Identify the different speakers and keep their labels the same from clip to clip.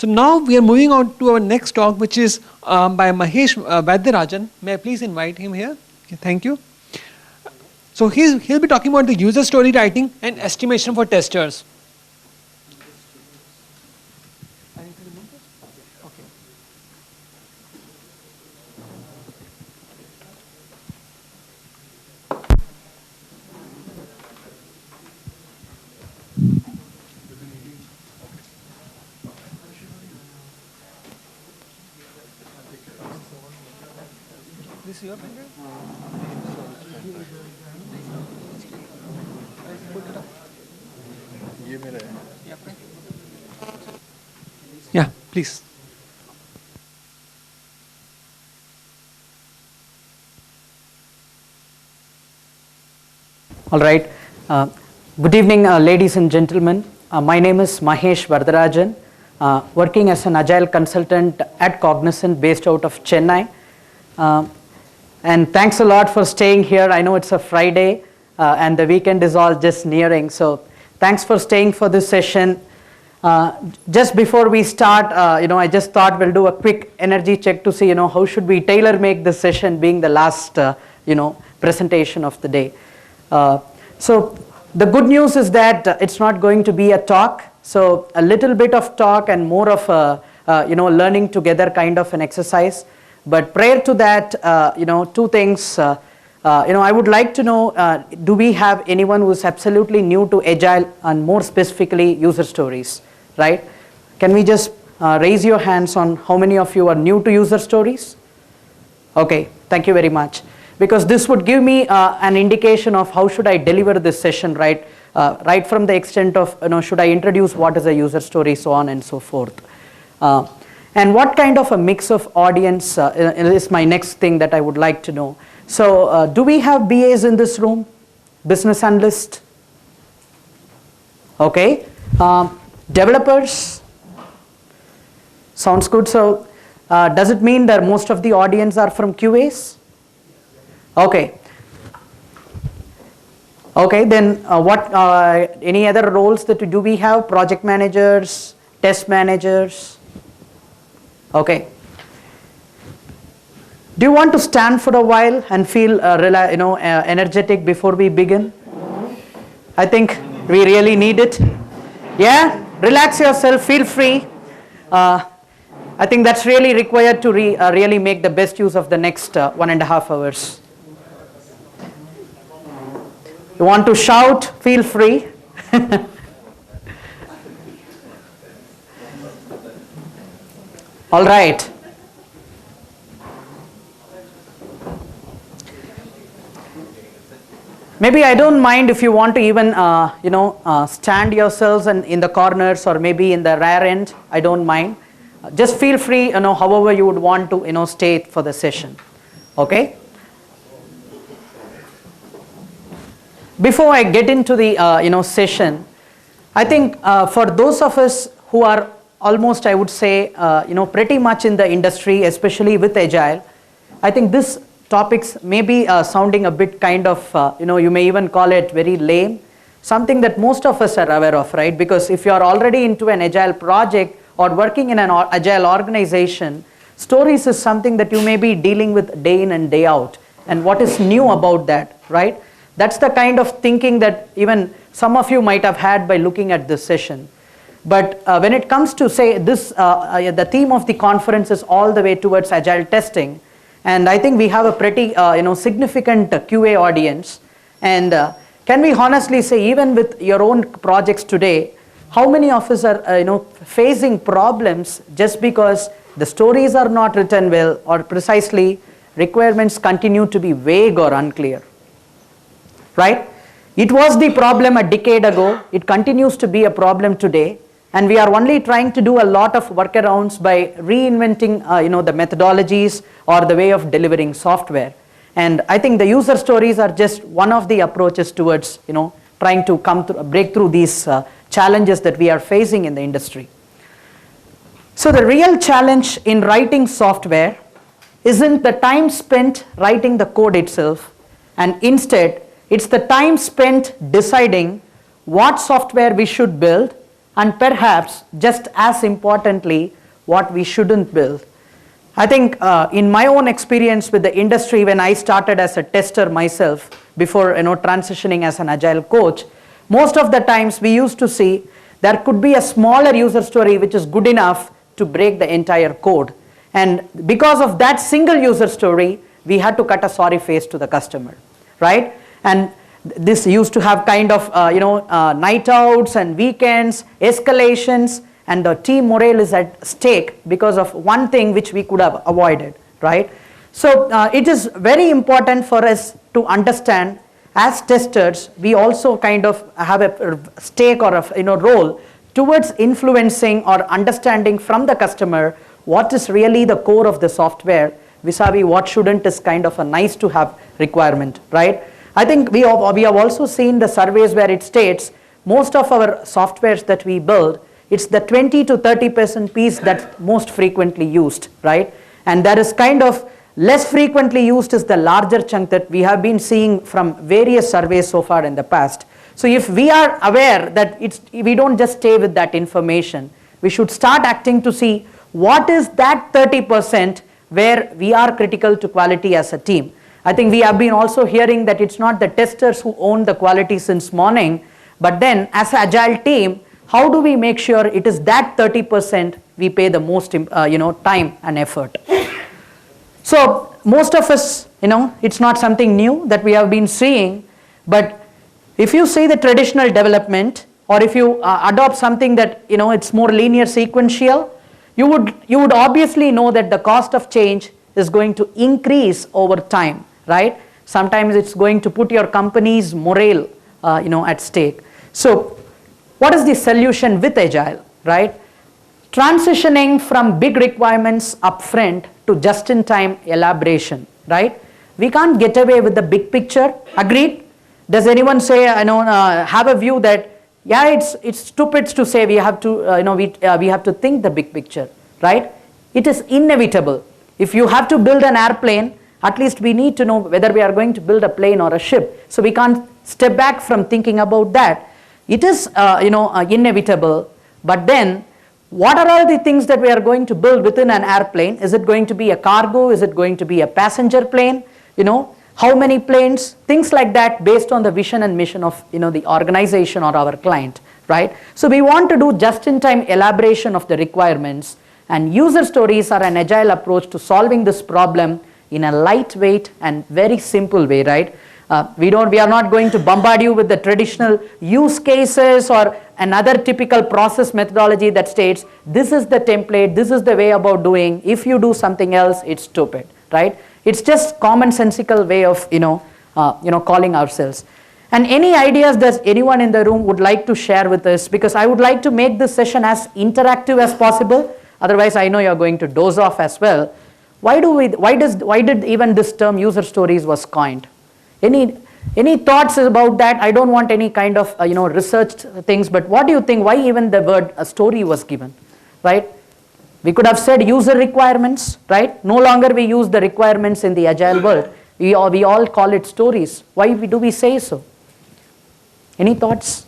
Speaker 1: So now we are moving on to our next talk, which is by Mahesh Varadharajan. May I please invite him here? Okay, thank you. So he'll be talking about the user story writing and estimation for testers. This is your pen? Yeah, please.
Speaker 2: All right. Good evening, ladies and gentlemen. My name is Mahesh Varadharajan, working as an Agile Consultant at Cognizant based out of Chennai. And thanks a lot for staying here. I know it's a Friday and the weekend is all just nearing. So thanks for staying for this session. Just before we start, I just thought we'll do a quick energy check to see, how should we tailor make this session being the last, presentation of the day. So the good news is that it's not going to be a talk. So a little bit of talk and more of a, learning together kind of an exercise. But prior to that, two things. I would like to know, do we have anyone who is absolutely new to Agile and more specifically user stories, right? Can we just raise your hands on how many of you are new to user stories? Okay, thank you very much. Because this would give me an indication of how should I deliver this session, right? Right from the extent of, should I introduce what is a user story, so on and so forth. And what kind of a mix of audience is my next thing that I would like to know. So do we have BAs in this room? Business analyst? Okay. Developers? Sounds good. So does it mean that most of the audience are from QAs? Okay. Okay, then what? Any other roles that do we have? Project managers, test managers? Okay. Do you want to stand for a while and feel energetic before we begin? I think we really need it. Yeah, relax yourself, feel free. I think that's really required to really make the best use of the next 1.5 hours. You want to shout, feel free. All right. Maybe I don't mind if you want to even, stand yourselves in the corners or maybe in the rear end. I don't mind. Just feel free, however you would want to, stay for the session. Okay. Before I get into the, session, I think for those of us who are almost, I would say, pretty much in the industry, especially with Agile, I think this topics may be sounding a bit kind of, you may even call it very lame, something that most of us are aware of, right? Because if you are already into an Agile project or working in an Agile organization, stories is something that you may be dealing with day in and day out. And what is new about that, right? That's the kind of thinking that even some of you might have had by looking at this session. But when it comes to say this, the theme of the conference is all the way towards Agile testing. And I think we have a pretty significant QA audience. And can we honestly say, even with your own projects today, how many of us are facing problems just because the stories are not written well, or precisely requirements continue to be vague or unclear? Right? It was the problem a decade ago. It continues to be a problem today. And we are only trying to do a lot of workarounds by reinventing the methodologies or the way of delivering software. And I think the user stories are just one of the approaches towards trying to break through these challenges that we are facing in the industry. So the real challenge in writing software isn't the time spent writing the code itself, and instead it's the time spent deciding what software we should build and perhaps just as importantly, what we shouldn't build. I think in my own experience with the industry, when I started as a tester myself before transitioning as an agile coach, most of the times we used to see there could be a smaller user story which is good enough to break the entire code. And because of that single user story, we had to cut a sorry face to the customer, right? And this used to have kind of night outs and weekends, escalations, and the team morale is at stake because of one thing which we could have avoided, right? So it is very important for us to understand, as testers, we also kind of have a stake or a role towards influencing or understanding from the customer what is really the core of the software vis-a-vis what shouldn't is kind of a nice to have requirement, right? I think we have also seen the surveys where it states most of our softwares that we build, it's the 20 to 30% piece that's most frequently used, right? And that is kind of less frequently used is the larger chunk that we have been seeing from various surveys so far in the past. So if we are aware that we don't just stay with that information, we should start acting to see what is that 30% where we are critical to quality as a team. I think we have been also hearing that it's not the testers who own the quality since morning, but then as an agile team, how do we make sure it is that 30% we pay the most time and effort. So most of us, it's not something new that we have been seeing, but if you see the traditional development, or if you adopt something that it's more linear sequential, you would obviously know that the cost of change is going to increase over time, right? Sometimes it's going to put your company's morale at stake. So what is the solution with agile, right? Transitioning from big requirements upfront to just-in-time elaboration, right? We can't get away with the big picture. Agreed? Does anyone say, have a view that, yeah, it's stupid to say we have to, we have to think the big picture, right? It is inevitable. If you have to build an airplane, at least we need to know whether we are going to build a plane or a ship. So we can't step back from thinking about that. It is, inevitable. But then, what are all the things that we are going to build within an airplane? Is it going to be a cargo? Is it going to be a passenger plane? How many planes? Things like that based on the vision and mission of the organization or our client, right? So we want to do just-in-time elaboration of the requirements, and user stories are an agile approach to solving this problem in a lightweight and very simple way, right? We are not going to bombard you with the traditional use cases or another typical process methodology that states this is the template, this is the way about doing. If you do something else, it's stupid, right? It's just commonsensical way of calling ourselves. And any ideas that anyone in the room would like to share with us, because I would like to make this session as interactive as possible. Otherwise, I know you're going to doze off as well. Why did even this term user stories was coined? Any thoughts about that? I don't want any kind of researched things, but what do you think? Why even the word a story was given, right? We could have said user requirements, right? No longer we use the requirements in the agile world. We all call it stories. Why do we say so? Any thoughts?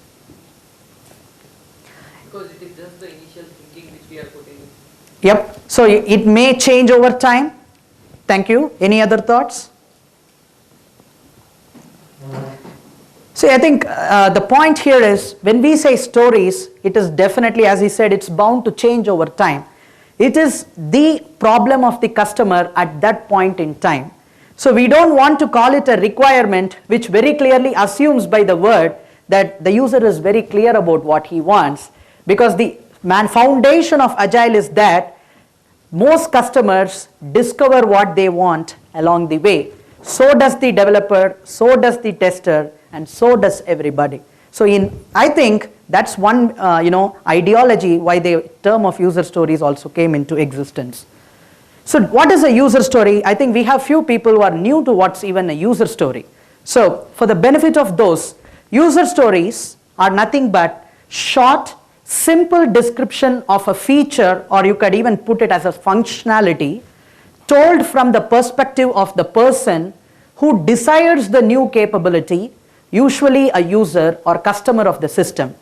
Speaker 3: Because it is just the initial thinking which we are putting.
Speaker 2: Yep. So it may change over time. Thank you. Any other thoughts? See, I think the point here is when we say stories, it is definitely, as he said, it's bound to change over time. It is the problem of the customer at that point in time. So we don't want to call it a requirement which very clearly assumes by the word that the user is very clear about what he wants, because the foundation of agile is that most customers discover what they want along the way. So does the developer, so does the tester, and so does everybody. So I think that's one ideology why the term of user stories also came into existence. So what is a user story? I think we have few people who are new to what's even a user story. So for the benefit of those, user stories are nothing but short, simple description of a feature, or you could even put it as a functionality, told from the perspective of the person who desires the new capability, usually a user or customer of the system.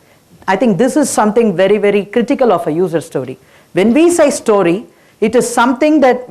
Speaker 2: I think this is something very, very critical of a user story. When we say story, it is something that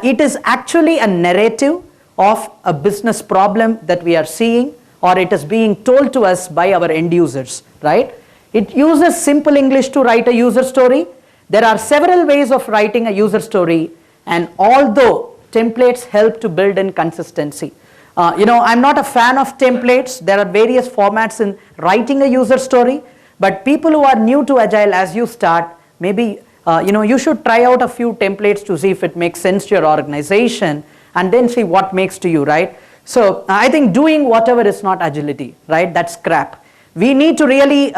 Speaker 2: it is actually a narrative of a business problem that we are seeing, or it is being told to us by our end users, right? It uses simple English to write a user story. There are several ways of writing a user story, and although templates help to build in consistency. I'm not a fan of templates. There are various formats in writing a user story, but people who are new to Agile, as you start, maybe you should try out a few templates to see if it makes sense to your organization, and then see what makes to you, right? So I think doing whatever is not agility, right? That's crap. We need to really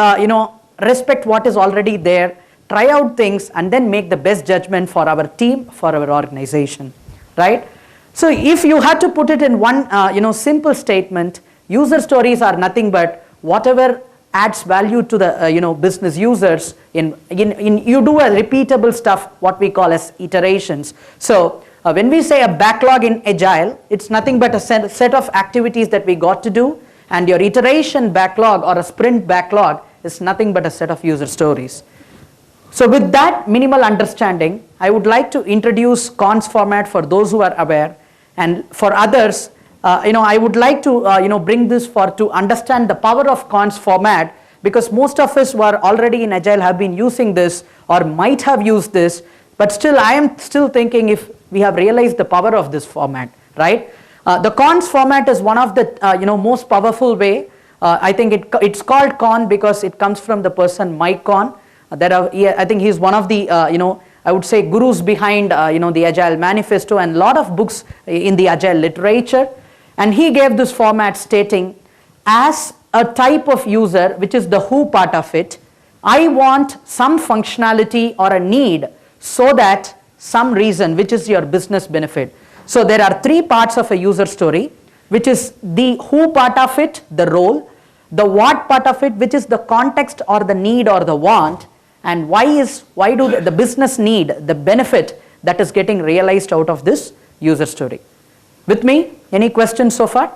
Speaker 2: respect what is already there, try out things, and then make the best judgment for our team, for our organization, right? So if you had to put it in one simple statement, user stories are nothing but whatever adds value to the business users. You do a repeatable stuff, what we call as iterations. So when we say a backlog in Agile, it's nothing but a set of activities that we got to do, and your iteration backlog or a sprint backlog is nothing but a set of user stories. So with that minimal understanding, I would like to introduce cons format for those who are aware, and for others, I would like to bring this to understand the power of cons format, because most of us who are already in Agile have been using this or might have used this, but still I am still thinking if we have realized the power of this format, right? The cons format is one of the most powerful way. I think it's called con because it comes from the person Mike Con. I think he's one of the I would say gurus behind the Agile Manifesto and a lot of books in the Agile literature. And he gave this format stating, as a type of user, which is the who part of it, I want some functionality or a need so that some reason, which is your business benefit. So there are three parts of a user story, which is the who part of it, the role, the what part of it, which is the context or the need or the want, and why do the business need the benefit that is getting realized out of this user story. With me? Any questions so far?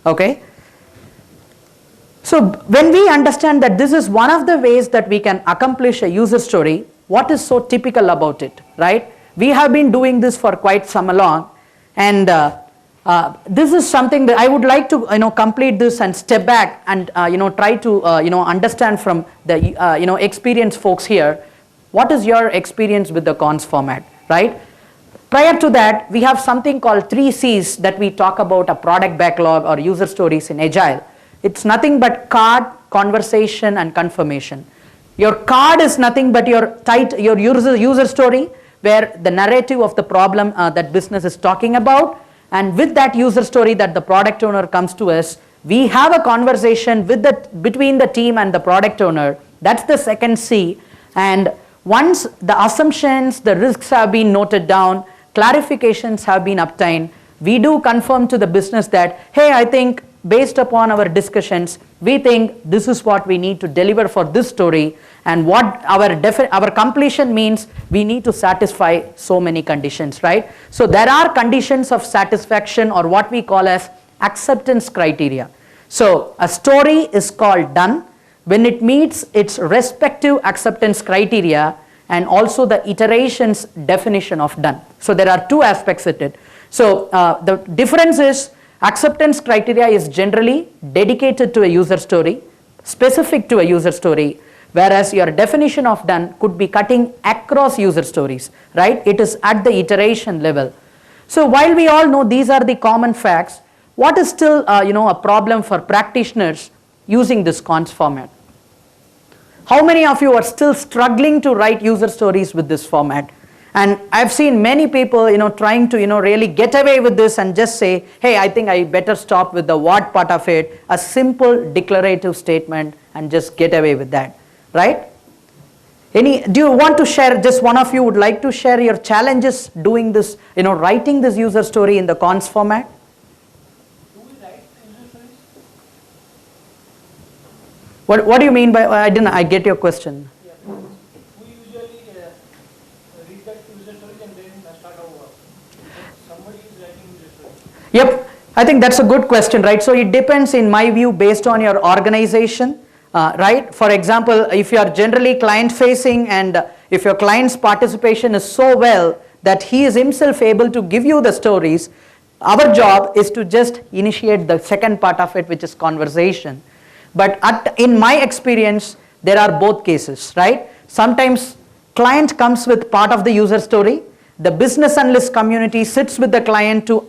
Speaker 2: Okay. So when we understand that this is one of the ways that we can accomplish a user story, what is so typical about it, right? We have been doing this for quite some long, and this is something that I would like to complete this and step back and try to understand from the experienced folks here. What is your experience with the cons format, right? Prior to that, we have something called 3 C's that we talk about a product backlog or user stories in Agile. It's nothing but card, conversation, and confirmation. Your card is nothing but your user story, where the narrative of the problem that business is talking about, and with that user story that the product owner comes to us, we have a conversation between the team and the product owner. That's the second C. And once the assumptions, the risks have been noted down, clarifications have been obtained, we do confirm to the business that, hey, I think based upon our discussions, we think this is what we need to deliver for this story, and what our completion means, we need to satisfy so many conditions, right? So there are conditions of satisfaction, or what we call as acceptance criteria. So a story is called done when it meets its respective acceptance criteria and also the iterations definition of done. So there are two aspects of it. So the difference is acceptance criteria is generally dedicated to a user story, specific to a user story, whereas your definition of done could be cutting across user stories, right? It is at the iteration level. So while we all know these are the common facts, what is still a problem for practitioners using this cons format? How many of you are still struggling to write user stories with this format? And I've seen many people trying to really get away with this and just say, hey, I think I better stop with the what part of it, a simple declarative statement, and just get away with that, right? Do you want to share, just one of you would like to share your challenges doing this, writing this user story in the cons format?
Speaker 4: Do we write user stories?
Speaker 2: What do you mean by, I get your question.
Speaker 4: Yeah, we usually read that user stories and then start our work. Somebody is writing user stories.
Speaker 2: Yep, I think that's a good question, right? So it depends, in my view, based on your organization. right? For example, if you are generally client facing and if your client's participation is so well that he is himself able to give you the stories, our job is to just initiate the second part of it, which is conversation. But in my experience, there are both cases, right? Sometimes client comes with part of the user story. The business analyst community sits with the client to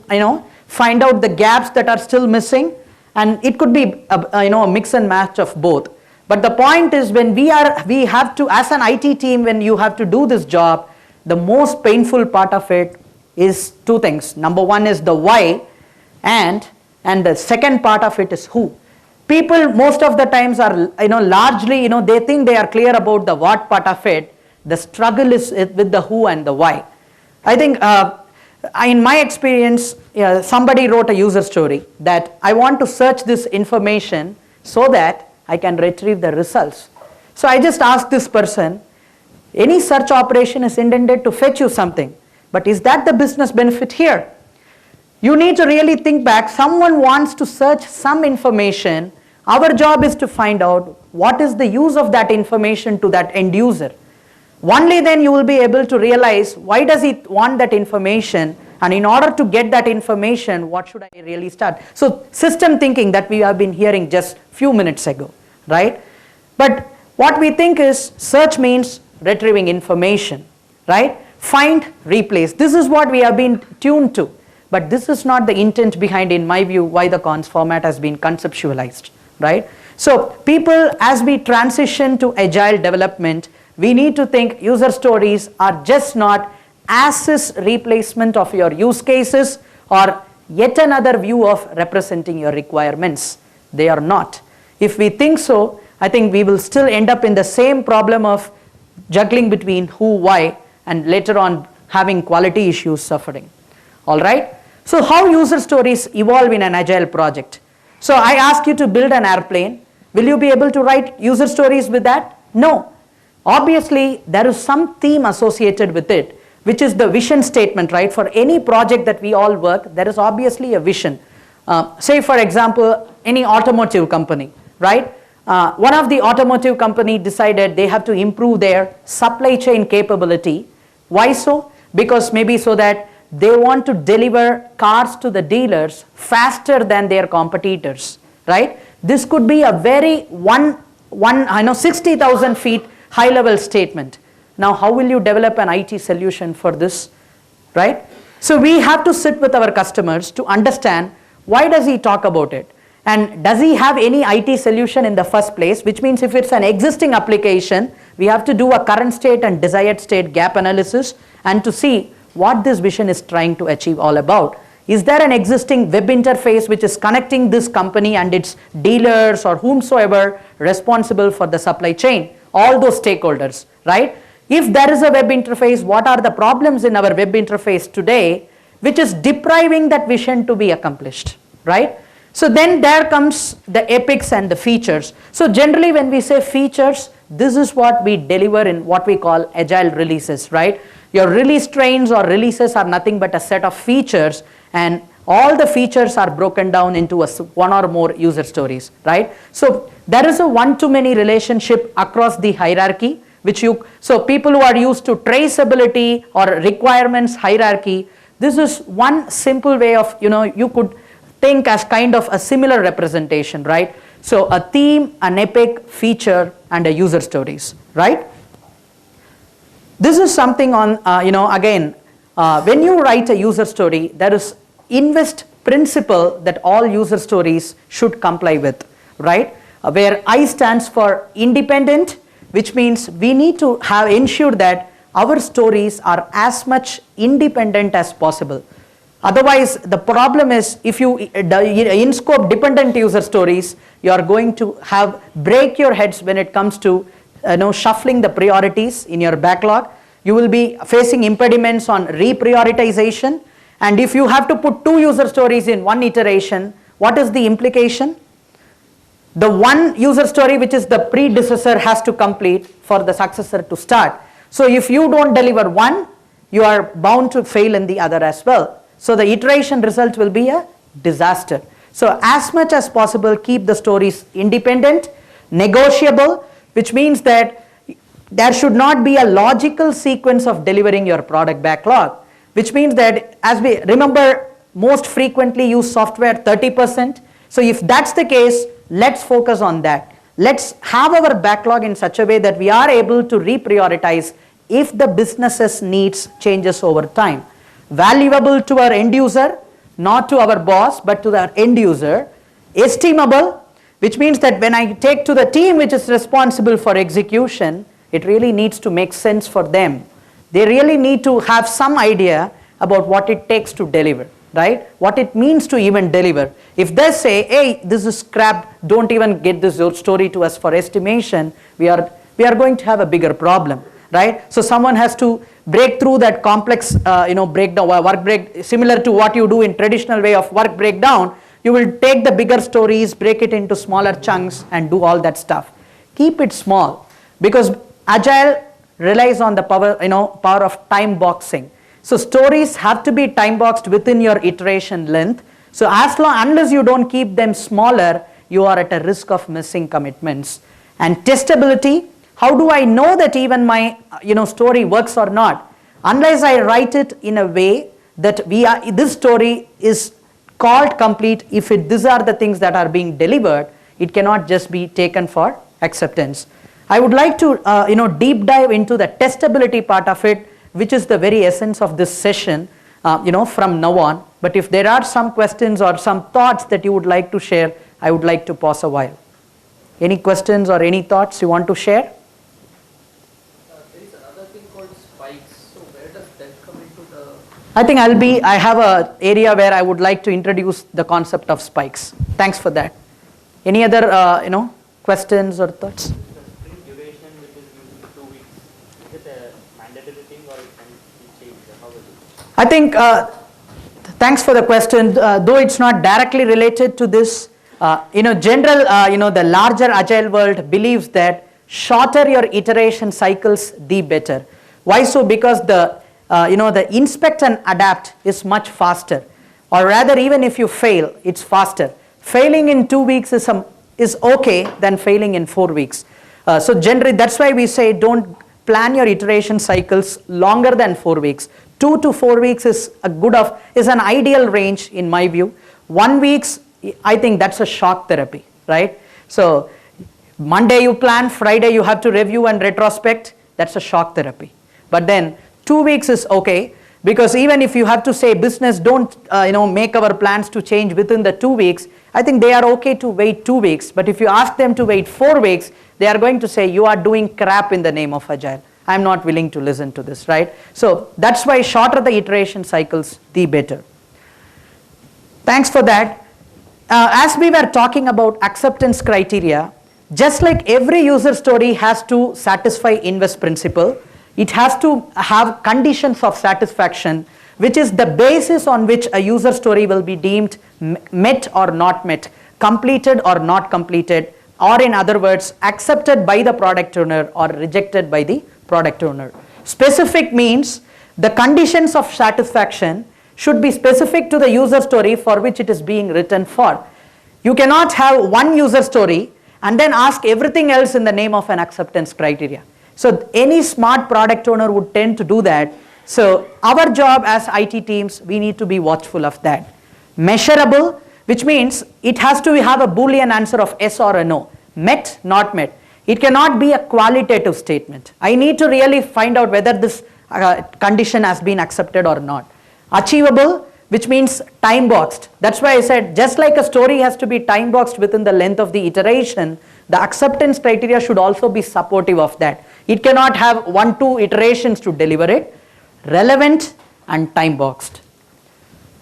Speaker 2: find out the gaps that are still missing, and it could be a mix and match of both. But the point is, when we have to, as an IT team, when you have to do this job, the most painful part of it is two things. Number one is the why, and the second part of it is who. People most of the times are largely they think they are clear about the what part of it. The struggle is with the who and the why. I think in my experience, somebody wrote a user story that I want to search this information so that I can retrieve the results. So I just asked this person, any search operation is intended to fetch you something, but is that the business benefit here? You need to really think back. Someone wants to search some information. Our job is to find out what is the use of that information to that end user. Only then you will be able to realize why does he want that information, and in order to get that information, what should I really start? So system thinking that we have been hearing just few minutes ago, right? But what we think is search means retrieving information, right? Find, replace. This is what we have been tuned to. But this is not the intent behind, in my view, why the cons format has been conceptualized, right? So people, as we transition to agile development, we need to think user stories are just not as-is replacement of your use cases or yet another view of representing your requirements. They are not. If we think so, I think we will still end up in the same problem of juggling between who, why, and later on having quality issues suffering. All right? So how user stories evolve in an agile project? So I ask you to build an airplane. Will you be able to write user stories with that? No. Obviously, there is some theme associated with it, which is the vision statement, right? For any project that we all work, there is obviously a vision. Say, for example, any automotive company, right? One of the automotive company decided they have to improve their supply chain capability. Why so? Because maybe so that they want to deliver cars to the dealers faster than their competitors, right? This could be a very 60,000 feet high level statement. Now, how will you develop an IT solution for this, right? So we have to sit with our customers to understand why does he talk about it, and does he have any IT solution in the first place, which means if it's an existing application, we have to do a current state and desired state gap analysis and to see what this vision is trying to achieve all about. Is there an existing web interface which is connecting this company and its dealers or whomsoever responsible for the supply chain? All those stakeholders, right? If there is a web interface, what are the problems in our web interface today which is depriving that vision to be accomplished, right? So then there comes the epics and the features. So generally when we say features, this is what we deliver in what we call agile releases, right? Your release trains or releases are nothing but a set of features, and all the features are broken down into one or more user stories, right? So there is a one-to-many relationship across the hierarchy, so people who are used to traceability or requirements hierarchy, this is one simple way of, you could think as kind of a similar representation, right? So a theme, an epic, feature, and a user stories, right? This is something on, again, when you write a user story, there is invest principle that all user stories should comply with, right? Where I stands for independent, which means we need to have ensured that our stories are as much independent as possible. Otherwise, the problem is if you in-scope dependent user stories, you are going to break your heads when it comes to shuffling the priorities in your backlog. You will be facing impediments on reprioritization. And if you have to put 2 user stories in one iteration, what is the implication? The one user story which is the predecessor has to complete for the successor to start. So if you don't deliver one, you are bound to fail in the other as well. So the iteration result will be a disaster. So as much as possible, keep the stories independent. Negotiable, which means that there should not be a logical sequence of delivering your product backlog, which means that, as we remember, most frequently used software 30%. So if that's the case, let's focus on that. Let's have our backlog in such a way that we are able to reprioritize if the business's needs changes over time. Valuable to our end user, not to our boss, but to the end user. Estimable, which means that when I take to the team which is responsible for execution, it really needs to make sense for them. They really need to have some idea about what it takes to deliver, right? What it means to even deliver. If they say, hey, this is crap, don't even get this story to us for estimation, we are going to have a bigger problem, right? So someone has to break through that complex breakdown, work break, similar to what you do in traditional way of work breakdown. You will take the bigger stories, break it into smaller chunks and do all that stuff. Keep it small, because Agile relies on the power of time boxing. So stories have to be time boxed within your iteration length. So unless you don't keep them smaller, you are at a risk of missing commitments. And testability, how do I know that even my story works or not? Unless I write it in a way that this story is called complete, if these are the things that are being delivered, it cannot just be taken for acceptance. I would like to deep dive into the testability part of it, which is the very essence of this session from now on. But if there are some questions or some thoughts that you would like to share, I would like to pause a while. Any questions or any thoughts you want to share?
Speaker 3: There is another thing called spikes. So where does that come into the...
Speaker 2: I think I have an area where I would like to introduce the concept of spikes. Thanks for that. Any other questions or thoughts?
Speaker 5: Duration which is usually 2 weeks, is it a mandatory thing or it can be changed? How is it?
Speaker 2: I think, thanks for the question. Though it's not directly related to this, general, the larger agile world believes that shorter your iteration cycles, the better. Why so? Because the inspect and adapt is much faster, or rather, even if you fail, it's faster. Failing in 2 weeks is okay than failing in 4 weeks. So generally, that's why we say don't plan your iteration cycles longer than 4 weeks. 2 to 4 weeks is an ideal range in my view. 1 week, I think that's a shock therapy, right? So Monday you plan, Friday you have to review and retrospect. That's a shock therapy. But then 2 weeks is okay, because even if you have to say business don't make our plans to change within the 2 weeks, I think they are okay to wait 2 weeks. But if you ask them to wait 4 weeks, they are going to say you are doing crap in the name of Agile. I'm not willing to listen to this, right? So that's why shorter the iteration cycles, the better. Thanks for that. As we were talking about acceptance criteria, just like every user story has to satisfy invest principle, it has to have conditions of satisfaction, which is the basis on which a user story will be deemed met or not met, completed or not completed, or in other words, accepted by the product owner or rejected by the product owner. Specific means the conditions of satisfaction should be specific to the user story for which it is being written for. You cannot have one user story and then ask everything else in the name of an acceptance criteria. So any smart product owner would tend to do that. So our job as IT teams, we need to be watchful of that. Measurable, which means it has to have a Boolean answer of yes or a no. Met, not met. It cannot be a qualitative statement. I need to really find out whether this condition has been accepted or not. Achievable, which means time boxed. That's why I said just like a story has to be time boxed within the length of the iteration, the acceptance criteria should also be supportive of that. It cannot have 1-2 iterations to deliver it. Relevant and time boxed.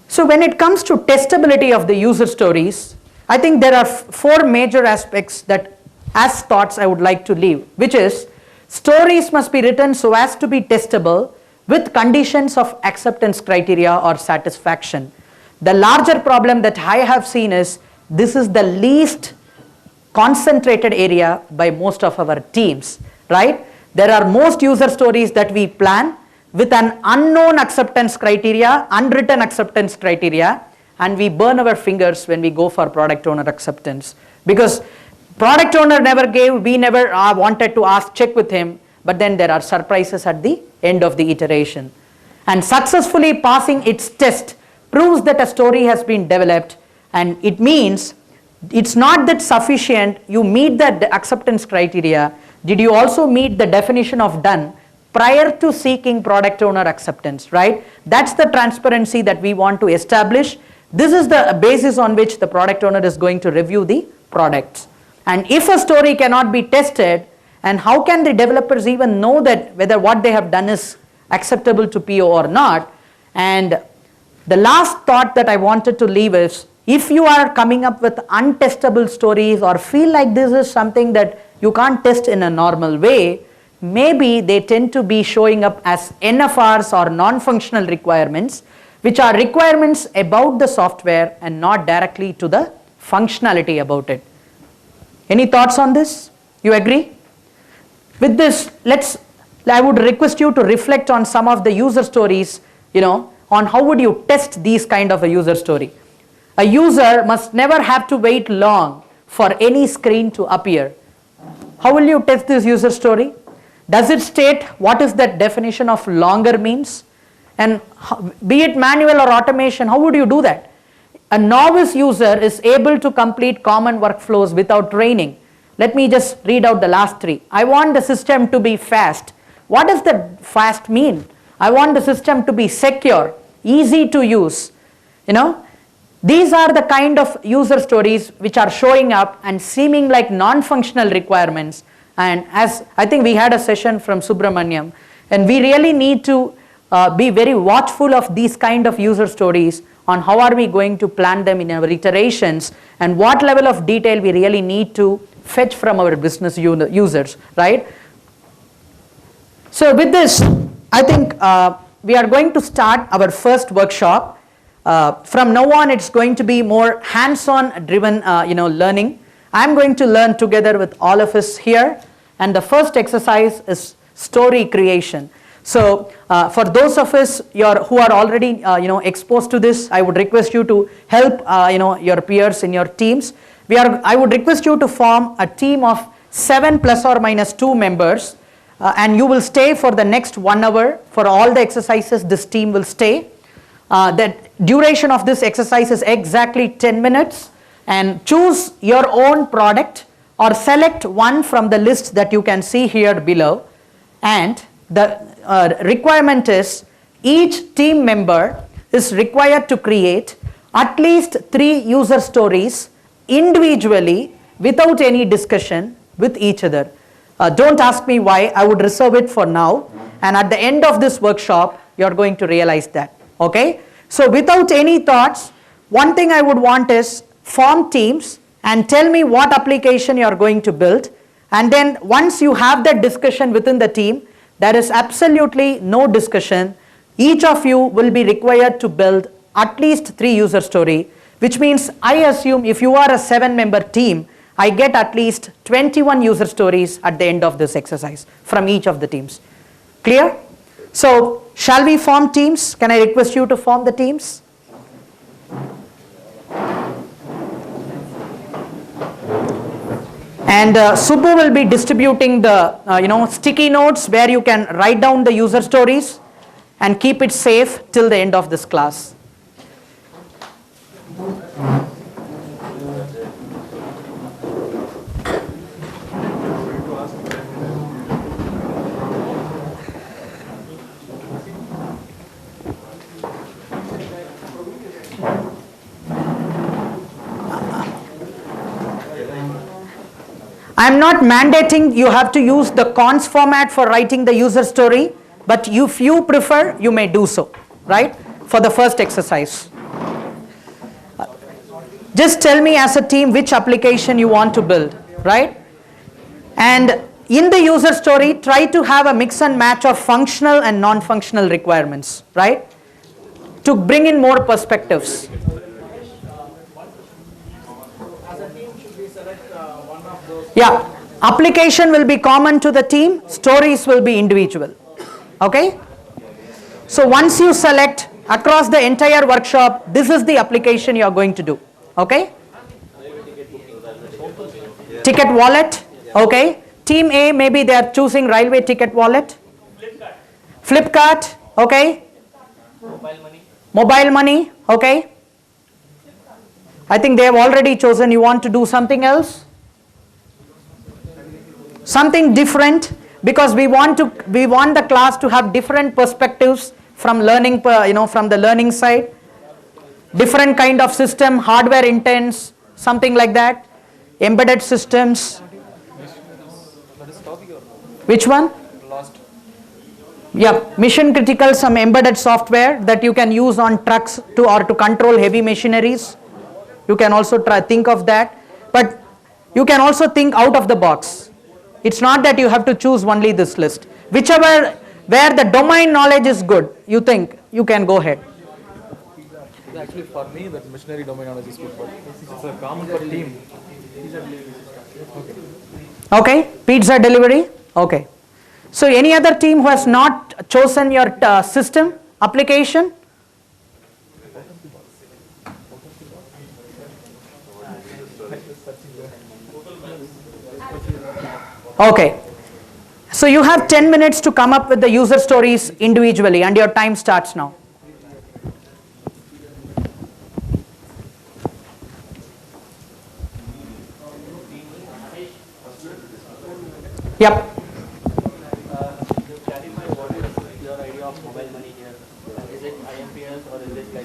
Speaker 2: So when it comes to testability of the user stories, I think there are 4 major aspects that as thoughts I would like to leave, which is stories must be written so as to be testable with conditions of acceptance criteria or satisfaction. The larger problem that I have seen is this is the least concentrated area by most of our teams, right? There are most user stories that we plan with an unknown acceptance criteria, unwritten acceptance criteria, and we burn our fingers when we go for product owner acceptance. Because Product owner never gave, we never wanted to check with him, but then there are surprises at the end of the iteration. And successfully passing its test proves that a story has been developed, and it means it's not that sufficient you meet the acceptance criteria. Did you also meet the definition of done prior to seeking product owner acceptance, right? That's the transparency that we want to establish. This is the basis on which the product owner is going to review the products. And if a story cannot be tested, and how can the developers even know that whether what they have done is acceptable to PO or not? And the last thought that I wanted to leave is, if you are coming up with untestable stories or feel like this is something that you can't test in a normal way, maybe they tend to be showing up as NFRs or non-functional requirements, which are requirements about the software and not directly to the functionality about it. Any thoughts on this? You agree? With this, I would request you to reflect on some of the user stories, on how would you test these kind of a user story. A user must never have to wait long for any screen to appear. How will you test this user story? Does it state what is that definition of longer means? And be it manual or automation, how would you do that? A novice user is able to complete common workflows without training. Let me just read out the last three. I want the system to be fast. What does that fast mean? I want the system to be secure, easy to use. These are the kind of user stories which are showing up and seeming like non-functional requirements. And as I think we had a session from Subramaniam, and we really need to be very watchful of these kind of user stories on how are we going to plan them in our iterations and what level of detail we really need to fetch from our business users, right? So with this, I think we are going to start our first workshop. From now on, it's going to be more hands-on driven learning. I'm going to learn together with all of us here, and the first exercise is story creation. So for those of us who are already exposed to this, I would request you to help your peers in your teams. I would request you to form a team of 7 ± 2 members, and you will stay for the next 1 hour. For all the exercises, this team will stay. The duration of this exercise is exactly 10 minutes, and choose your own product or select one from the list that you can see here below. And the requirement is each team member is required to create at least 3 user stories individually without any discussion with each other. Don't ask me why, I would reserve it for now, and at the end of this workshop you are going to realize that. Okay? So without any thoughts, one thing I would want is form teams and tell me what application you are going to build, and then once you have that discussion within the team, there is absolutely no discussion. Each of you will be required to build at least 3 user story, which means I assume if you are a 7-member team, I get at least 21 user stories at the end of this exercise from each of the teams. Clear? So shall we form teams? Can I request you to form the teams? And Subbu will be distributing the sticky notes where you can write down the user stories and keep it safe till the end of this class. I am not mandating you have to use the cons format for writing the user story, but if you prefer, you may do so, right? For the first exercise. Just tell me as a team which application you want to build, right? And in the user story, try to have a mix and match of functional and non-functional requirements, right? To bring in more perspectives. Yeah, application will be common to the team, stories will be individual. Okay? So once you select across the entire workshop, this is the application you are going to do. Okay? Ticket wallet, okay. Team A, maybe they are choosing railway ticket wallet. Flipkart, okay. Mobile money, okay. I think they have already chosen. You want to do something else? Something different, because we want the class to have different perspectives from learning, from the learning side. Different kind of system, hardware intense, something like that. Embedded systems. Which one? Yeah, mission critical, some embedded software that you can use on trucks to control heavy machineries. You can also think of that, but you can also think out of the box. It's not that you have to choose only this list. Whichever, where the domain knowledge is good, you think, you can go ahead.
Speaker 6: Actually, for me, that missionary domain knowledge is good, but it's a common for team.
Speaker 2: Okay, pizza delivery. Okay. So any other team who has not chosen your system application? Okay. So you have 10 minutes to come up with the user stories individually, and your time starts now. Yep.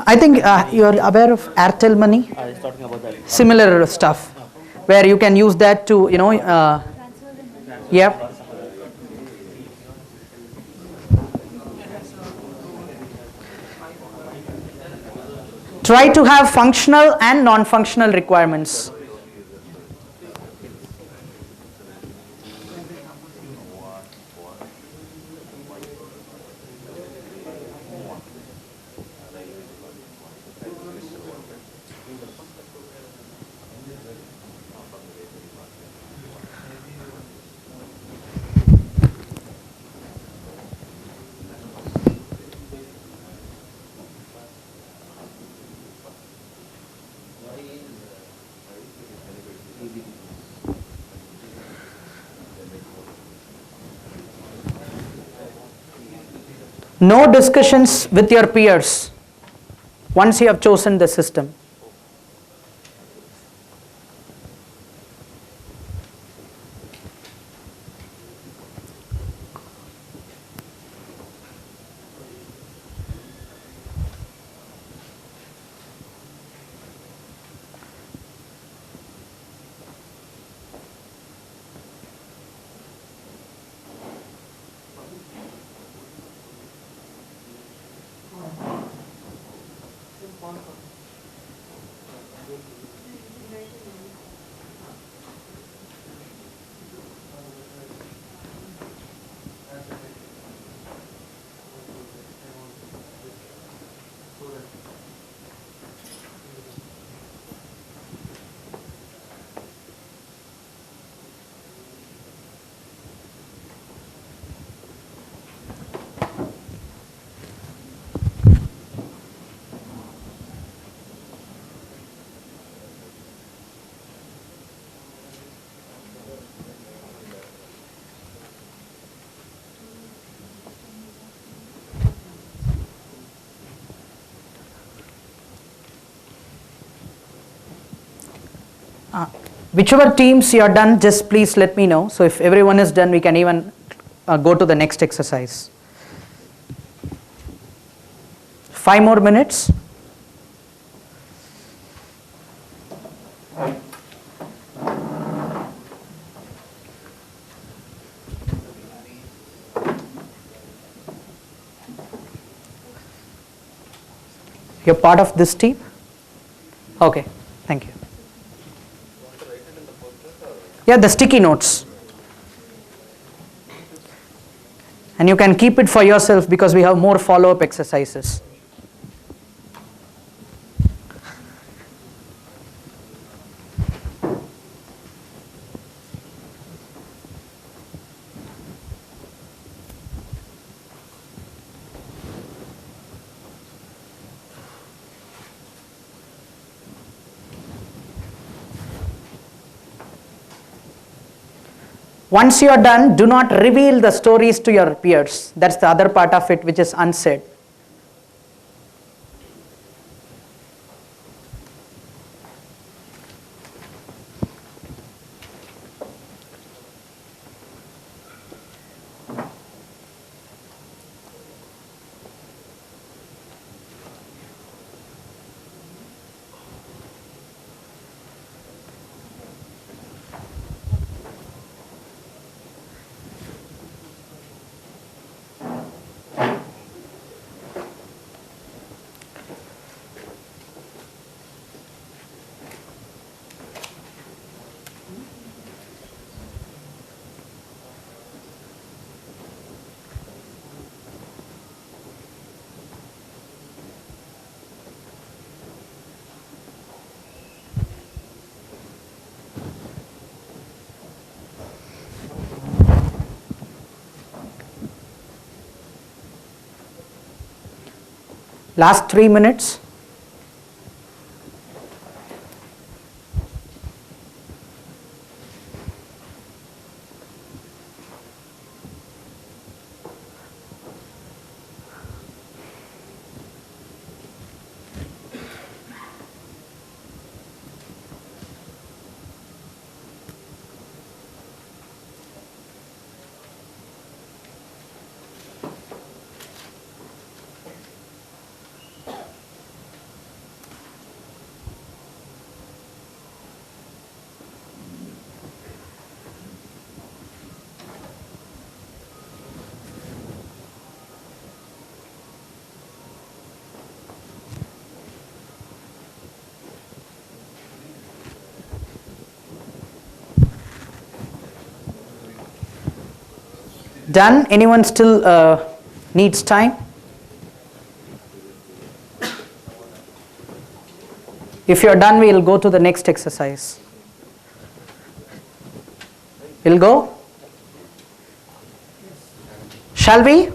Speaker 2: I think you are aware of Airtel Money.
Speaker 5: I was talking about that.
Speaker 2: Similar stuff, where you can use that to, yep. Try to have functional and non-functional requirements. No discussions with your peers once you have chosen the system. Whichever teams you are done, just please let me know. So if everyone is done, we can even go to the next exercise. 5 more minutes. You're part of this team? Okay, thank you. Yeah, the sticky notes. And you can keep it for yourself because we have more follow-up exercises. Once you are done, do not reveal the stories to your peers. That's the other part of it which is unsaid. Last 3 minutes. Done? Anyone still needs time? If you are done, we will go to the next exercise. We'll go? Shall we?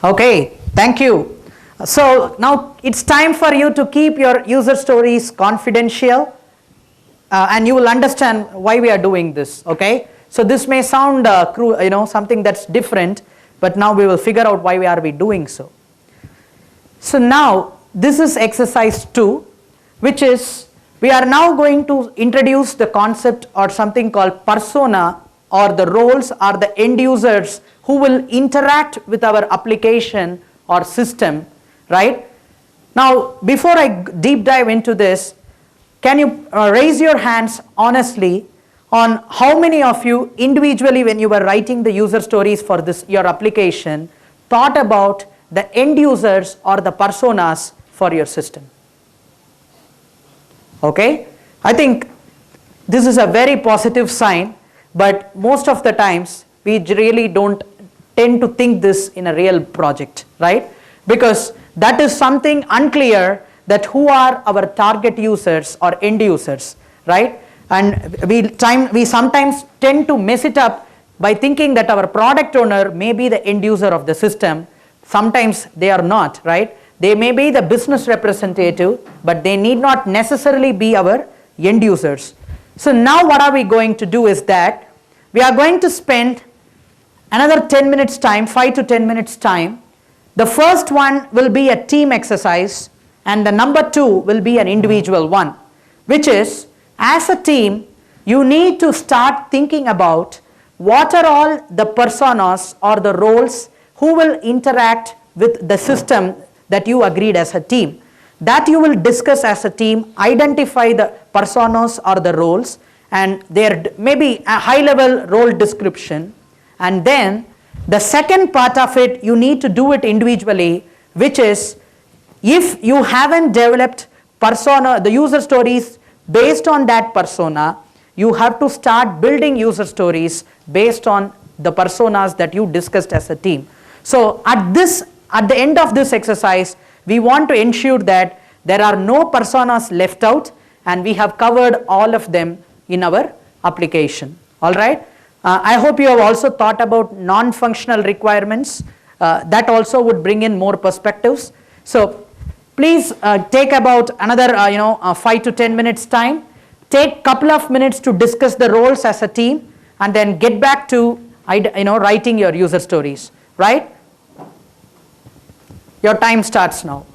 Speaker 2: Okay, thank you. So now it's time for you to keep your user stories confidential, and you will understand why we are doing this, okay? So this may sound something that's different, but now we will figure out why are we doing so. So now this is exercise 2, which is we are now going to introduce the concept or something called persona, or the roles or the end users who will interact with our application or system, right? Now before I deep dive into this, can you raise your hands honestly on how many of you individually, when you were writing the user stories for this your application, thought about the end users or the personas for your system? Okay, I think this is a very positive sign, but most of the times we really don't tend to think this in a real project, right? Because that is something unclear, that who are our target users or end users, right? And we sometimes tend to mess it up by thinking that our product owner may be the end user of the system. Sometimes they are not, right? They may be the business representative, but they need not necessarily be our end users. So now what are we going to do is that we are going to spend another 10 minutes time, 5 to 10 minutes time. The first one will be a team exercise, and the number 2 will be an individual one, which is, as a team, you need to start thinking about what are all the personas or the roles who will interact with the system that you agreed as a team. That you will discuss as a team, identify the personas or the roles, and there may be a high level role description. And then the second part of it, you need to do it individually, which is, if you haven't developed persona, the user stories based on that persona, you have to start building user stories based on the personas that you discussed as a team. So at the end of this exercise, we want to ensure that there are no personas left out, and we have covered all of them in our application. All right. I hope you have also thought about non-functional requirements. That also would bring in more perspectives. So please take about another 5 to 10 minutes time. Take couple of minutes to discuss the roles as a team, and then get back to writing your user stories, right? Your time starts now.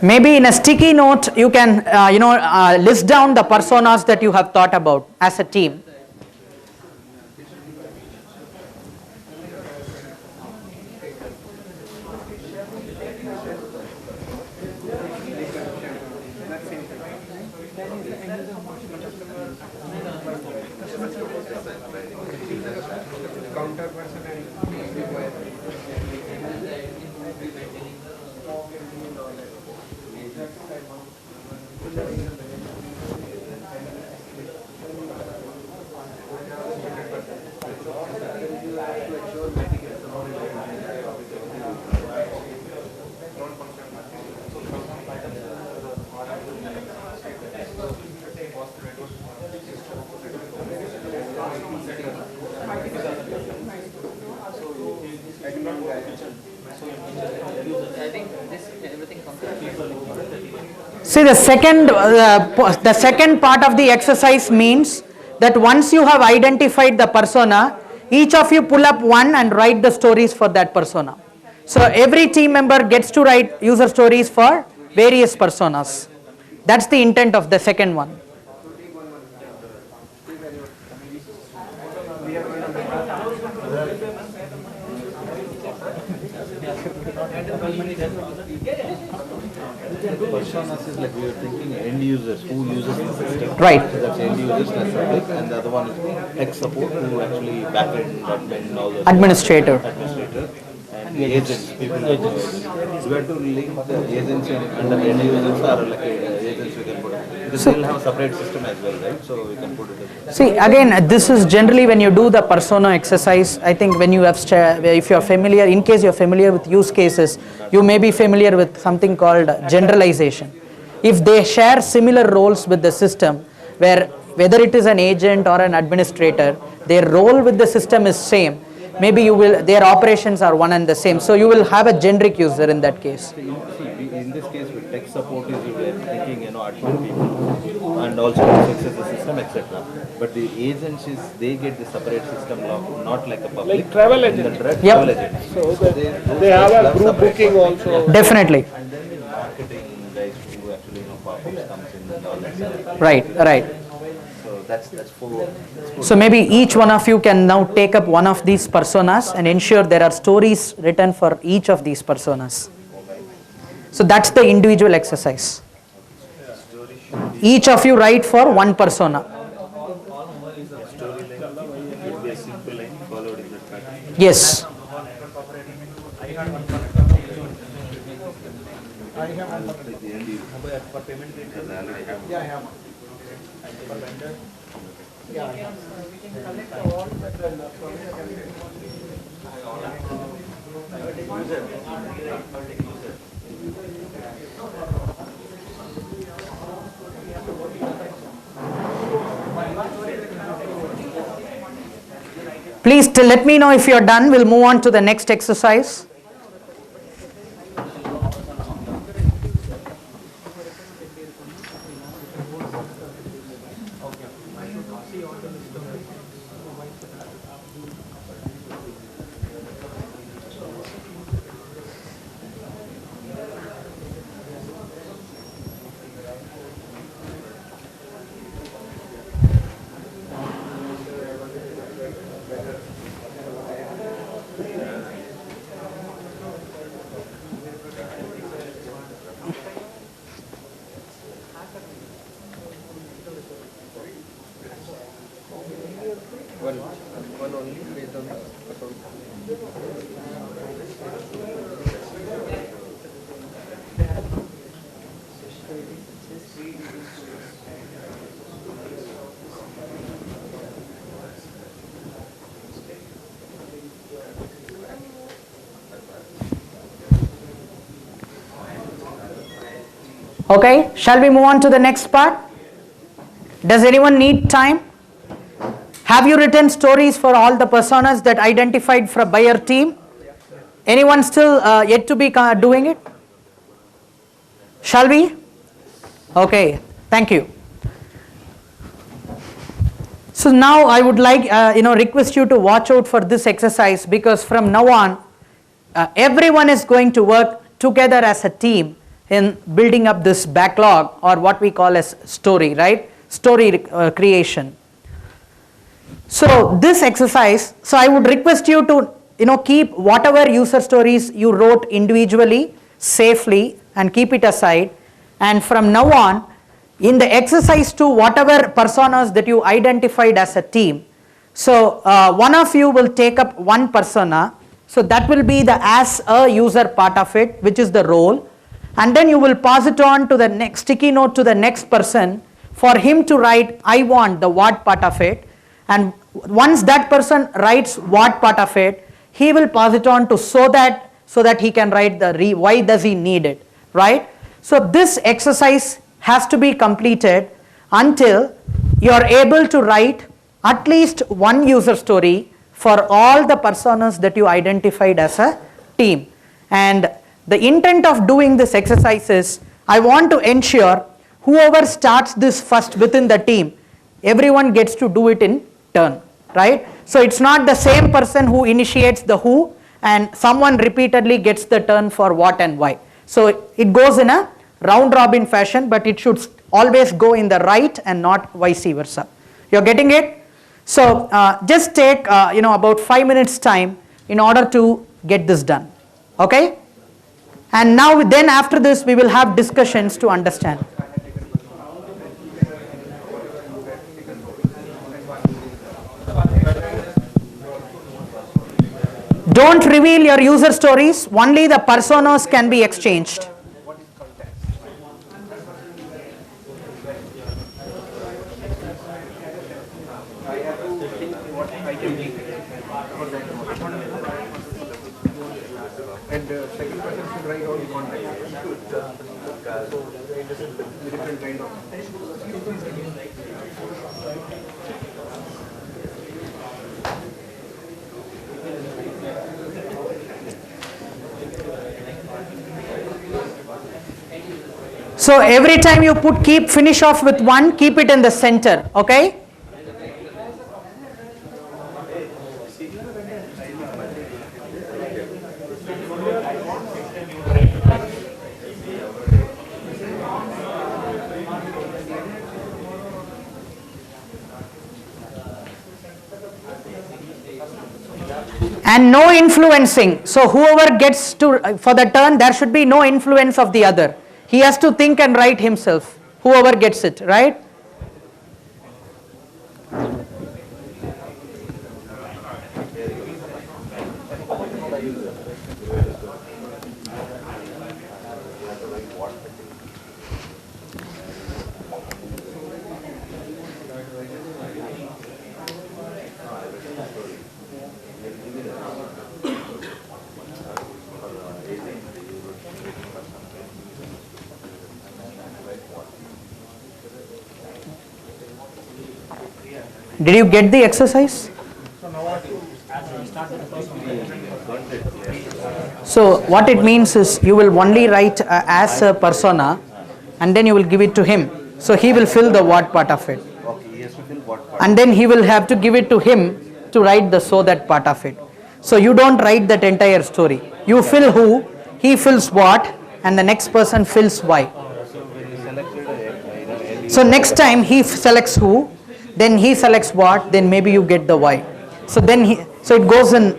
Speaker 2: Maybe in a sticky note, you can list down the personas that you have thought about as a team. See, the second part of the exercise means that once you have identified the persona, each of you pull up one and write the stories for that persona. So every team member gets to write user stories for various personas. That's the intent of the second one.
Speaker 7: Personas is like we were thinking end users, who uses the system.
Speaker 2: Right.
Speaker 7: So that's end users, that's public, and the other one is tech support, who actually backend, admin, all those.
Speaker 2: Administrator.
Speaker 7: And the agents, people who do agents. We have to link the agents and the end users are like agents we can put. Because they'll have a separate system as well, right? So we can put it in.
Speaker 2: See, again, this is generally when you do the persona exercise. I think when you have, if you are familiar, in case you are familiar with use cases, you may be familiar with something called generalization. If they share similar roles with the system, where whether it is an agent or an administrator, their role with the system is same. Maybe their operations are one and the same. So you will have a generic user in that case.
Speaker 7: In this case, with tech support, is we were thinking, admin people, and also to access the system, etc. But the agents they get the separate system lock, not like a public.
Speaker 4: Like travel agent.
Speaker 7: Travel agent.
Speaker 4: So they have a group booking also.
Speaker 2: Definitely.
Speaker 7: And then the marketing guys who actually pop-ups comes in and all that stuff.
Speaker 2: Right.
Speaker 7: So that's full.
Speaker 2: So maybe each one of you can now take up one of these personas and ensure there are stories written for each of these personas. So that's the individual exercise. Each of you write for one persona. Yes. Please let me know if you are done. We'll move on to the next exercise. Okay, shall we move on to the next part? Does anyone need time? Have you written stories for all the personas that identified by your team? Anyone still yet to be doing it? Shall we? Okay, thank you. So now I would like request you to watch out for this exercise, because from now on everyone is going to work together as a team in building up this backlog, or what we call as story, right? Story creation. So this exercise, so I would request you to keep whatever user stories you wrote individually safely and keep it aside, and from now on in the exercise 2, whatever personas that you identified as a team, so one of you will take up one persona, so that will be the as a user part of it, which is the role, and then you will pass it on to the next sticky note to the next person for him to write I want the what part of it, and once that person writes what part of it, he will pass it on to so that he can write the why does he need it, right? So this exercise has to be completed until you are able to write at least one user story for all the personas that you identified as a team. And the intent of doing this exercise is, I want to ensure whoever starts this first within the team, everyone gets to do it in turn, right? So it's not the same person who initiates the who and someone repeatedly gets the turn for what and why. So it goes in a round robin fashion, but it should always go in the right and not vice versa. You're getting it? So just take about 5 minutes time in order to get this done. Okay? And now then after this we will have discussions to understand. Don't reveal your user stories, only the personas can be exchanged.
Speaker 8: And second person should write all the context. So different kind of.
Speaker 2: So every time you finish off with one, keep it in the center, okay? And no influencing. So whoever gets to for the turn, there should be no influence of the other. He has to think and write himself, whoever gets it, right? Did you get the exercise? So what it means is you will only write as a persona and then you will give it to him. So he will fill the what part of it.
Speaker 7: Okay, he has to fill what part?
Speaker 2: And then he will have to give it to him to write the so that part of it. So you don't write that entire story. You fill who, he fills what, and the next person fills why.
Speaker 7: So when you selected
Speaker 2: So next time he selects who, then he selects what, then maybe you get the why. So then so it goes in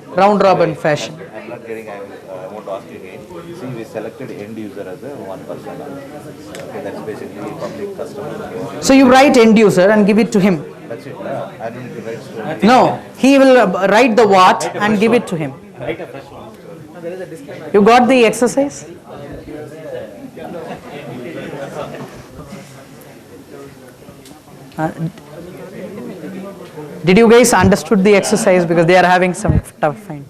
Speaker 2: round robin fashion.
Speaker 7: I'm not getting, I want to ask you again. See, we selected end user as a one person. Okay, that's basically public customer.
Speaker 2: So you write end user and give it to him.
Speaker 7: That's it. I don't need to write story.
Speaker 2: No, he will write the what and give it to him. You got the exercise? Did you guys understood the exercise? Because they are having some tough time.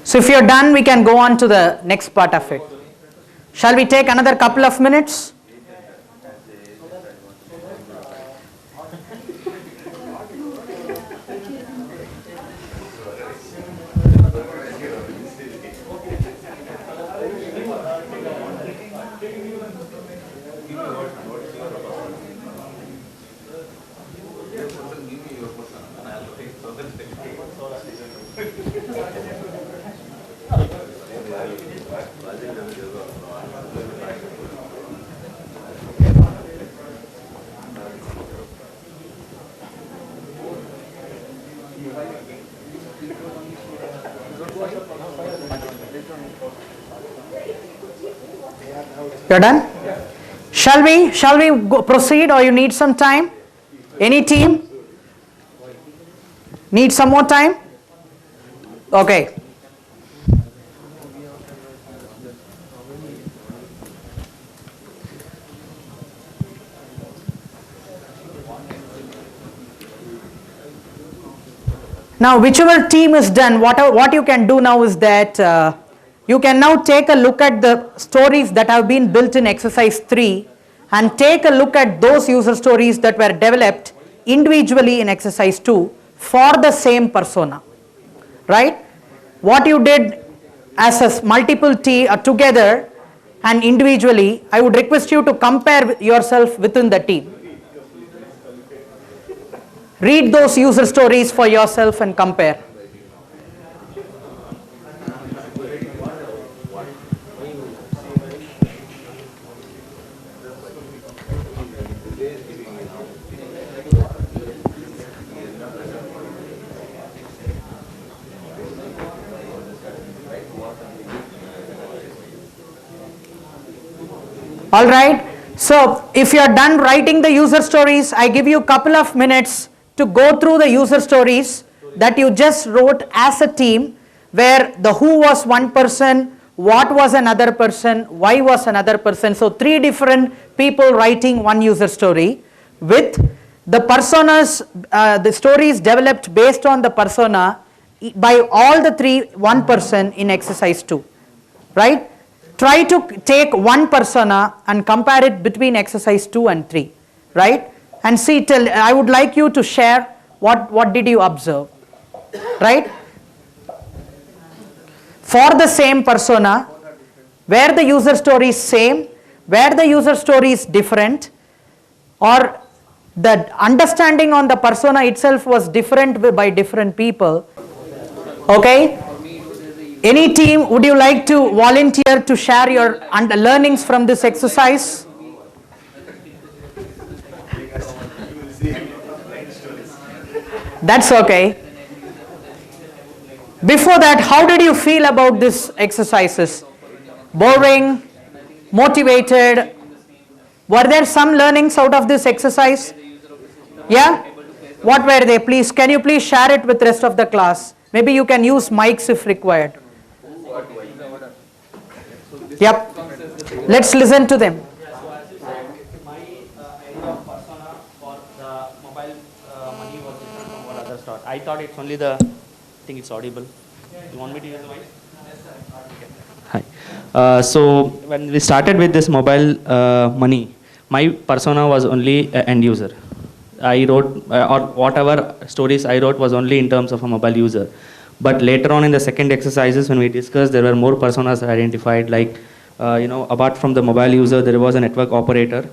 Speaker 2: So if you're done, we can go on to the next part of it. Shall we take another couple of minutes? You're done? Shall we proceed, or you need some time? Any team? Need some more time? Okay. Now, whichever team is done, what you can do now is that you can now take a look at the stories that have been built in exercise 3 and take a look at those user stories that were developed individually in exercise 2 for the same persona, right? What you did as a multiple team together and individually, I would request you to compare yourself within the team. Read those user stories for yourself and compare. All right. So if you are done writing the user stories, I give you a couple of minutes to go through the user stories that you just wrote as a team, where the who was one person, what was another person, why was another person. So 3 different people writing one user story with the personas, the stories developed based on the persona by all the 3 one person in exercise 2, right? Try to take one persona and compare it between exercise 2 and 3, right? And see, I would like you to share what did you observe, right? For the same persona, where the user story is same, where the user story is different, or the understanding on the persona itself was different by different people. Okay? Any team, would you like to volunteer to share your learnings from this exercise? That's okay. Before that, how did you feel about these exercises? Boring? Motivated? Were there some learnings out of this exercise? Yeah? What were they? Please, can you please share it with the rest of the class? Maybe you can use mics if required. Yep. Let's listen to them.
Speaker 5: So as you said, my idea of persona for the mobile money was different from what others thought. I thought it's only the, I think it's audible. You want me to use the mic? Hi. So when we started with this mobile money, my persona was only an end user. I wrote, or whatever stories I wrote was only in terms of a mobile user. But later on in the second exercises, when we discussed, there were more personas identified, like, apart from the mobile user, there was a network operator,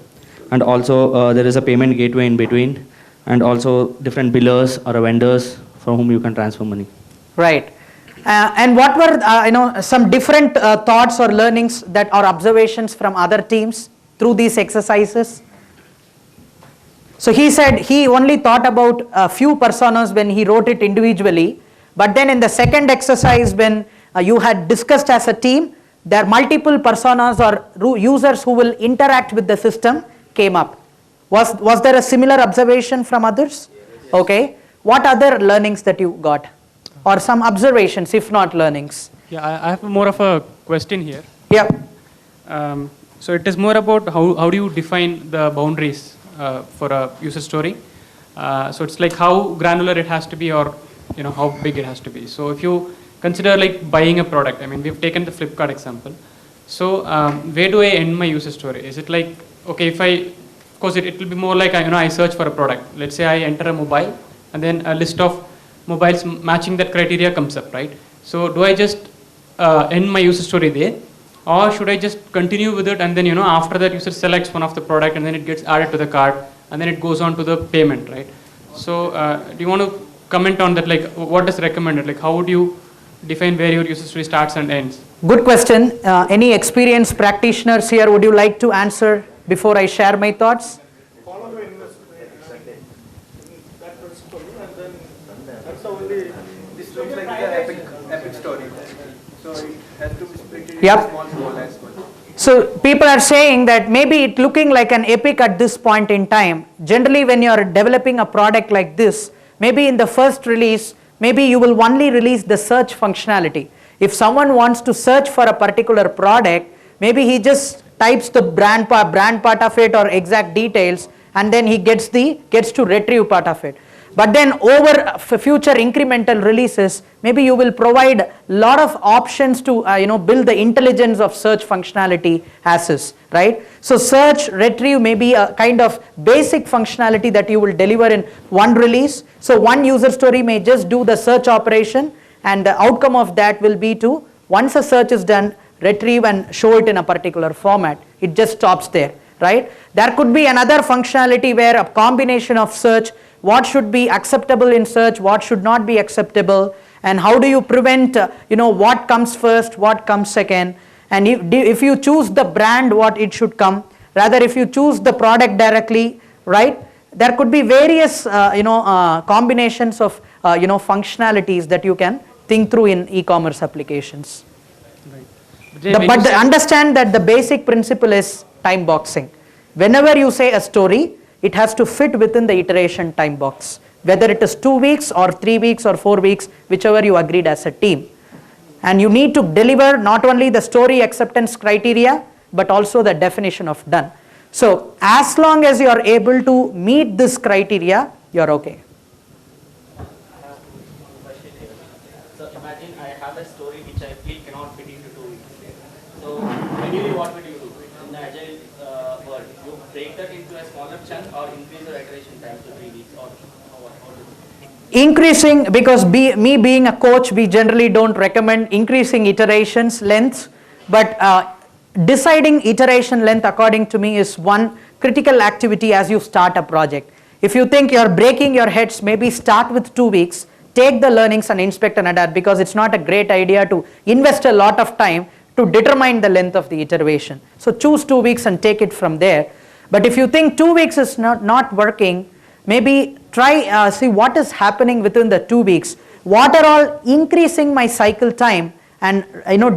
Speaker 5: and also there is a payment gateway in between, and also different billers or vendors from whom you can transfer money.
Speaker 2: Right. And what were, some different thoughts or learnings that or observations from other teams through these exercises? So he said he only thought about a few personas when he wrote it individually, but then in the second exercise when you had discussed as a team, there are multiple personas or users who will interact with the system came up. Was there a similar observation from others? Okay. What other learnings that you got? Or some observations, if not learnings?
Speaker 9: Yeah, I have more of a question here.
Speaker 2: Yeah.
Speaker 9: So it is more about how do you define the boundaries for a user story. So it's like how granular it has to be, or how big it has to be. So if you consider like buying a product. I mean, we've taken the Flipkart example. So where do I end my user story? Is it like, okay, if I, of course it will be more like, I search for a product. Let's say I enter a mobile and then a list of mobiles matching that criteria comes up, right? So do I just end my user story there? Or should I just continue with it and then, after that user selects one of the product and then it gets added to the cart and then it goes on to the payment, right? So do you want to comment on that? Like, what is recommended? Like, how would you define where your user story starts and ends?
Speaker 2: Good question. Any experienced practitioners here, would you like to answer before I share my thoughts?
Speaker 4: Follow the investment, that principle, and then that's the only.
Speaker 8: This looks like the epic story. So it has to be split into
Speaker 2: Yep.
Speaker 8: small as well.
Speaker 2: So people are saying that maybe it looking like an epic at this point in time. Generally, when you are developing a product like this, maybe in the first release, maybe you will only release the search functionality. If someone wants to search for a particular product, maybe he just types the brand part of it or exact details, and then he gets to retrieve part of it. But then over future incremental releases, maybe you will provide a lot of options to build the intelligence of search functionality as is, right? So search, retrieve may be a kind of basic functionality that you will deliver in one release. So one user story may just do the search operation, and the outcome of that will be to, once a search is done, retrieve and show it in a particular format. It just stops there, right? There could be another functionality where a combination of search, what should be acceptable in search, what should not be acceptable, and how do you prevent, what comes first, what comes second, and if you choose the brand, what it should come, rather if you choose the product directly, right? There could be various, combinations of, functionalities that you can think through in e-commerce applications.
Speaker 9: Right.
Speaker 2: But understand that the basic principle is time boxing. Whenever you say a story, it has to fit within the iteration time box, whether it is 2 weeks or 3 weeks or 4 weeks, whichever you agreed as a team. And you need to deliver not only the story acceptance criteria, but also the definition of done. So as long as you are able to meet this criteria, you are okay.
Speaker 5: So imagine I have a story which I feel cannot fit into 2 weeks. So ideally what would you do? In the agile world, you break that into a smaller chunk or increase your iteration time to 3 weeks or what?
Speaker 2: Increasing, because me being a coach, we generally don't recommend increasing iterations lengths, but deciding iteration length according to me is one critical activity as you start a project. If you think you're breaking your heads, maybe start with 2 weeks, take the learnings and inspect and adapt, because it's not a great idea to invest a lot of time to determine the length of the iteration. So choose 2 weeks and take it from there. But if you think 2 weeks is not working, maybe try see what is happening within the 2 weeks. What are all increasing my cycle time and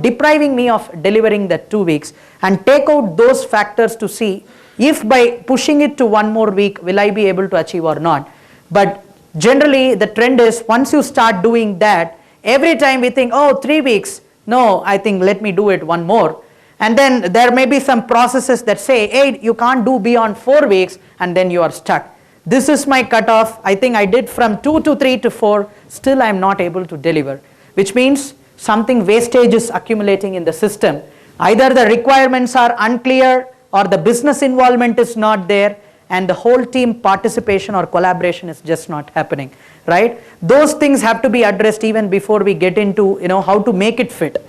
Speaker 2: depriving me of delivering that 2 weeks, and take out those factors to see if by pushing it to 1 more week will I be able to achieve or not. But generally the trend is, once you start doing that, every time we think, oh, 3 weeks, no, I think let me do it 1 more. And then there may be some processes that say, hey, you can't do beyond 4 weeks, and then you are stuck. This is my cutoff. I think I did from 2 to 3 to 4, still I am not able to deliver, which means something wastage is accumulating in the system. Either the requirements are unclear or the business involvement is not there, and the whole team participation or collaboration is just not happening, right? Those things have to be addressed even before we get into how to make it fit.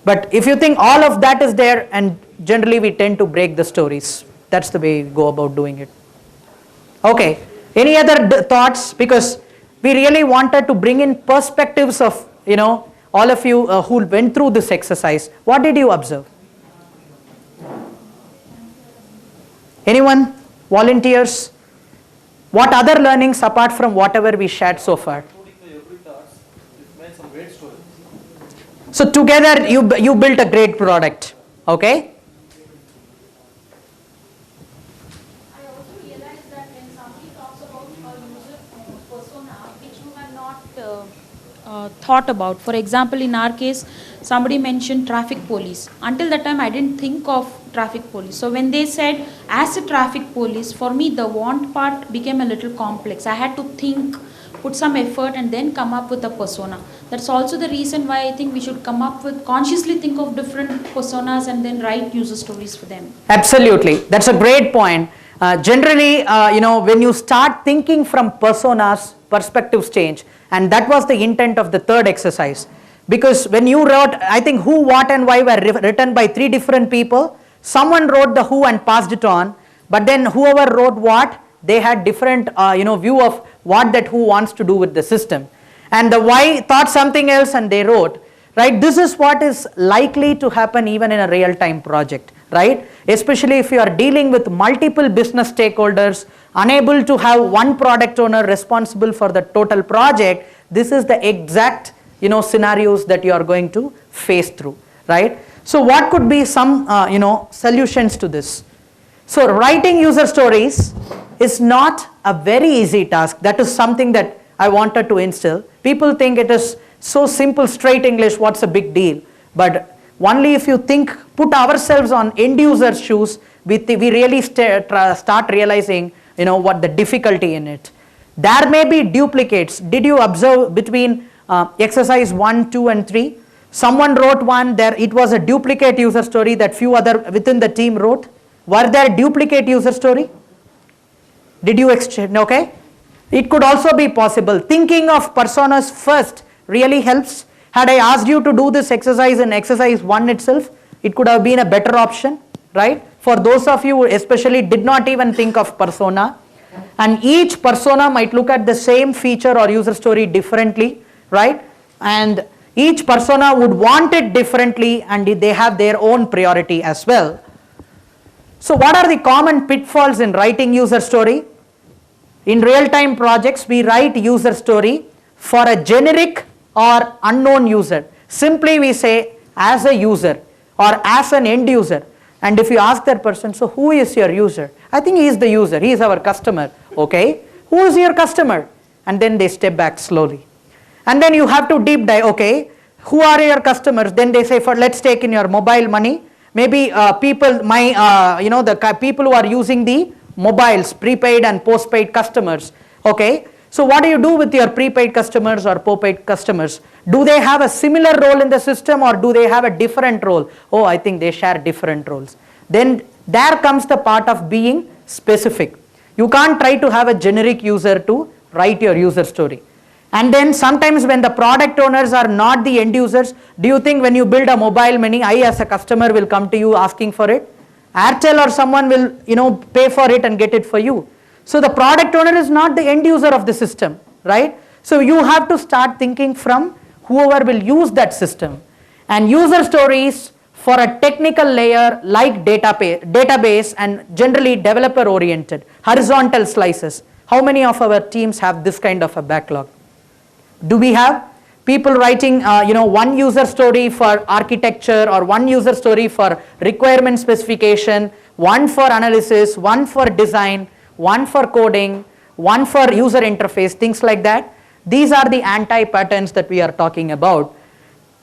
Speaker 2: But if you think all of that is there, and generally we tend to break the stories. That's the way we go about doing it. Okay, any other thoughts? Because we really wanted to bring in perspectives of all of you who went through this exercise. What did you observe? Anyone? Volunteers? What other learnings apart from whatever we shared so far? So together you built a great product, okay?
Speaker 10: I also realized that when somebody talks about a user persona which you have not thought about, for example, in our case, somebody mentioned traffic police. Until that time, I didn't think of traffic police. So when they said as a traffic police, for me the want part became a little complex. I had to think put some effort and then come up with a persona. That's also the reason why I think we should come up with, consciously think of different personas and then write user stories for them.
Speaker 2: Absolutely, that's a great point. Generally, when you start thinking from personas, perspectives change, and that was the intent of the third exercise. Because when you wrote, I think who, what and why were written by 3 different people. Someone wrote the who and passed it on, but then whoever wrote what, they had different view of what that who wants to do with the system. And the why thought something else and they wrote, right? This is what is likely to happen even in a real-time project, right? Especially if you are dealing with multiple business stakeholders, unable to have one product owner responsible for the total project. This is the exact scenarios that you are going to face through, right? So what could be some solutions to this? So writing user stories is not a very easy task. That is something that I wanted to instill. People think it is so simple, straight English, what's a big deal? But only if you put ourselves on end user's shoes, we really start realizing what the difficulty in it. There may be duplicates. Did you observe between exercise 1, 2 and 3? Someone wrote one, it was a duplicate user story that few other within the team wrote. Were there duplicate user story? Did you exchange? Okay. It could also be possible. Thinking of personas first really helps. Had I asked you to do this exercise in exercise 1 itself, it could have been a better option, right? For those of you who especially did not even think of persona, and each persona might look at the same feature or user story differently, right? And each persona would want it differently, and they have their own priority as well. So what are the common pitfalls in writing user story? In real-time projects, we write user story for a generic or unknown user. Simply we say as a user or as an end user. And if you ask that person, so who is your user? I think he is the user, he is our customer. Okay, who is your customer? And then they step back slowly. And then you have to deep dive, okay, who are your customers? Then they say, let's take in your mobile money. Maybe people, the people who are using the mobiles, prepaid and postpaid customers. Okay, so what do you do with your prepaid customers or postpaid customers? Do they have a similar role in the system or do they have a different role? Oh, I think they share different roles. Then there comes the part of being specific. You can't try to have a generic user to write your user story. And then sometimes when the product owners are not the end users, do you think when you build a mobile money, I as a customer will come to you asking for it? Airtel or someone will pay for it and get it for you. So the product owner is not the end user of the system, right? So you have to start thinking from whoever will use that system. And user stories for a technical layer like database and generally developer oriented, horizontal slices. How many of our teams have this kind of a backlog? Do we have people writing one user story for architecture or one user story for requirement specification, one for analysis, one for design, one for coding, one for user interface, things like that? These are the anti-patterns that we are talking about.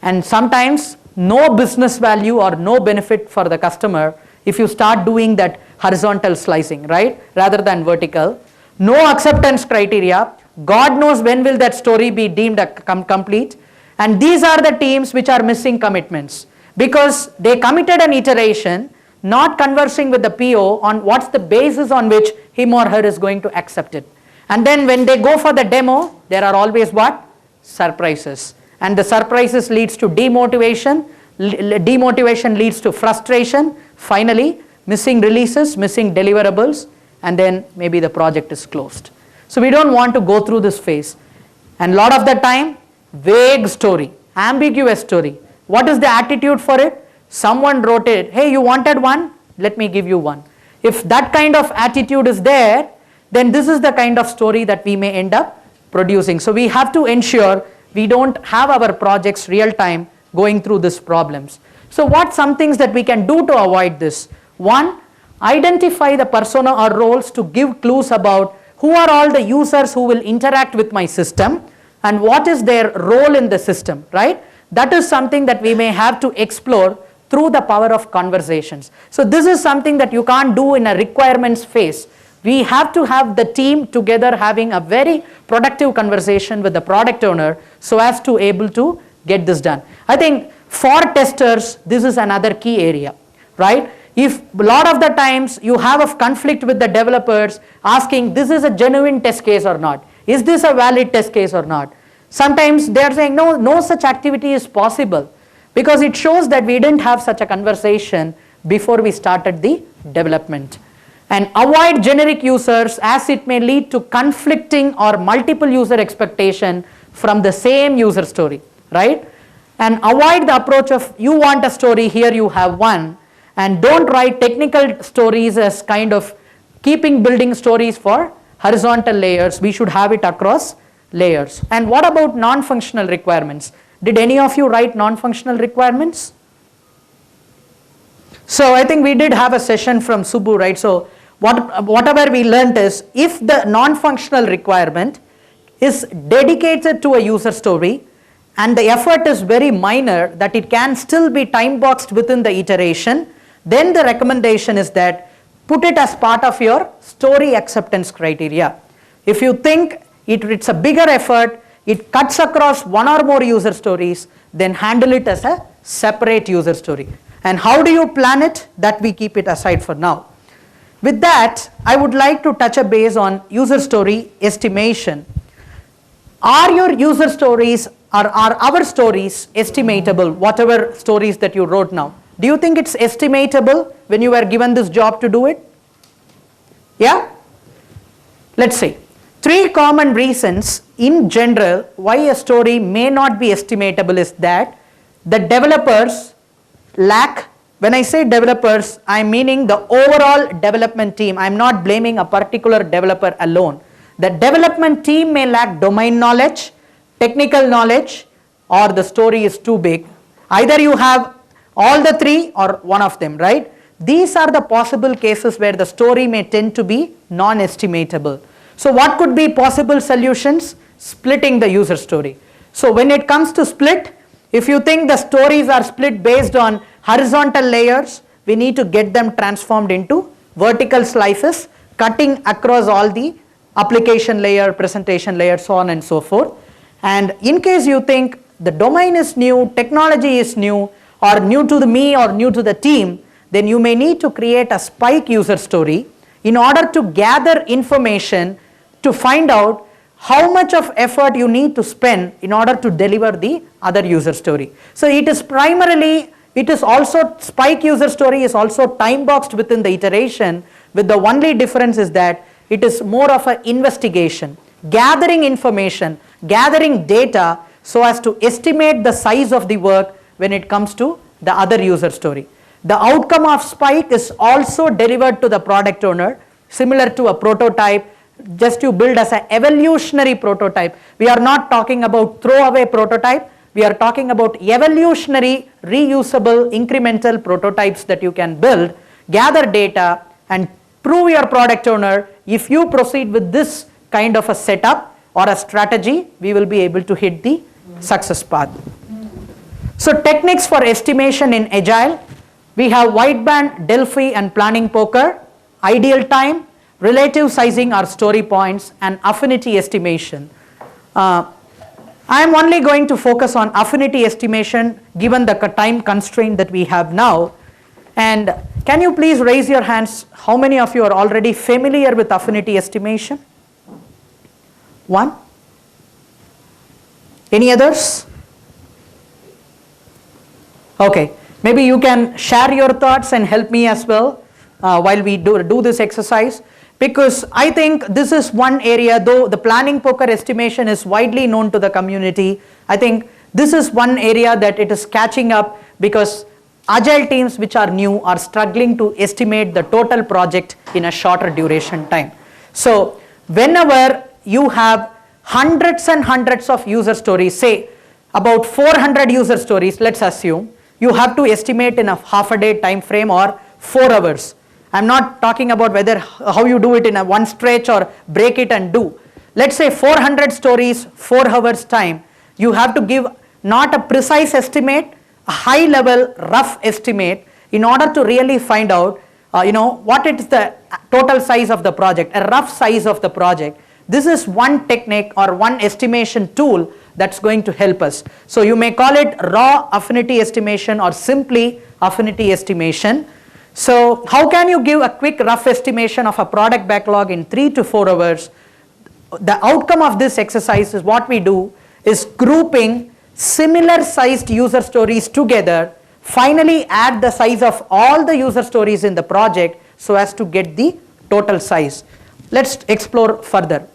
Speaker 2: And sometimes no business value or no benefit for the customer if you start doing that horizontal slicing, right, rather than vertical. No acceptance criteria. God knows when will that story be deemed complete. And these are the teams which are missing commitments because they committed an iteration, not conversing with the PO on what's the basis on which him or her is going to accept it. And then when they go for the demo, there are always what? Surprises. And the surprises leads to demotivation. Demotivation leads to frustration. Finally, missing releases, missing deliverables, and then maybe the project is closed. So we don't want to go through this phase. And a lot of the time, vague story, ambiguous story. What is the attitude for it? Someone wrote it, hey, you wanted one? Let me give you one. If that kind of attitude is there, then this is the kind of story that we may end up producing. So we have to ensure we don't have our projects real time going through these problems. So what some things that we can do to avoid this? One, identify the persona or roles to give clues about who are all the users who will interact with my system and what is their role in the system, right? That is something that we may have to explore through the power of conversations. So this is something that you can't do in a requirements phase. we have to have the team together having a very productive conversation with the product owner so as to able to get this done. I think for testers, this is another key area, right? If a lot of the times you have a conflict with the developers asking, this is a genuine test case or not? Is this a valid test case or not? Sometimes they are saying, no such activity is possible, because it shows that we didn't have such a conversation before we started the development. And avoid generic users, as it may lead to conflicting or multiple user expectation from the same user story, right? And avoid the approach of, you want a story, here you have one, and don't write technical stories as kind of building stories for horizontal layers. We should have it across layers. And what about non-functional requirements? Did any of you write non-functional requirements? So I think we did have a session from Subbu, right? So whatever we learned is, if the non-functional requirement is dedicated to a user story and the effort is very minor, that it can still be time boxed within the iteration, then the recommendation is that put it as part of your story acceptance criteria. If you think it's a bigger effort, it cuts across one or more user stories, then handle it as a separate user story. And how do you plan it? That we keep it aside for now. With that, I would like to touch a base on user story estimation. Are your user stories, are our stories estimatable, whatever stories that you wrote now? Do you think it's estimatable when you were given this job to do it? Yeah? Let's see. 3 common reasons in general why a story may not be estimatable is that the developers lack, when I say developers, I'm meaning the overall development team. I'm not blaming a particular developer alone. The development team may lack domain knowledge, technical knowledge, or the story is too big. Either you have all the 3 or one of them, right? These are the possible cases where the story may tend to be non-estimatable. So what could be possible solutions? Splitting the user story. So when it comes to split, if you think the stories are split based on horizontal layers, we need to get them transformed into vertical slices, cutting across all the application layer, presentation layer, so on and so forth. And in case you think the domain is new, technology is new, or new to me or new to the team, then you may need to create a spike user story in order to gather information to find out how much of effort you need to spend in order to deliver the other user story. So it is primarily, it is also, spike user story is also time boxed within the iteration, with the only difference is that it is more of an investigation, gathering information, gathering data so as to estimate the size of the work when it comes to the other user story. The outcome of spike is also delivered to the product owner, similar to a prototype. Just you build as an evolutionary prototype. We are not talking about throwaway prototype. We are talking about evolutionary, reusable, incremental prototypes that you can build, gather data, and prove your product owner, if you proceed with this kind of a setup or a strategy, we will be able to hit the success path. So techniques for estimation in Agile, we have wideband, Delphi, and planning poker, ideal time, relative sizing or story points, and affinity estimation. I am only going to focus on affinity estimation given the time constraint that we have now. And can you please raise your hands, how many of you are already familiar with affinity estimation? 1? Any others? Okay, maybe you can share your thoughts and help me as well while we do this exercise. Because I think this is one area, though the planning poker estimation is widely known to the community, I think this is one area that it is catching up, because agile teams which are new are struggling to estimate the total project in a shorter duration time. So whenever you have hundreds and hundreds of user stories, say about 400 user stories, let's assume, you have to estimate in a half a day time frame or 4 hours. I'm not talking about how you do it in a one stretch or break it and do. Let's say 400 stories, 4 hours time. You have to give not a precise estimate, a high level rough estimate in order to really find out what is the total size of the project, a rough size of the project. This is one technique or one estimation tool that's going to help us. So you may call it raw affinity estimation or simply affinity estimation. So how can you give a quick rough estimation of a product backlog in 3 to 4 hours? The outcome of this exercise is what we do is grouping similar sized user stories together, finally add the size of all the user stories in the project so as to get the total size. Let's explore further.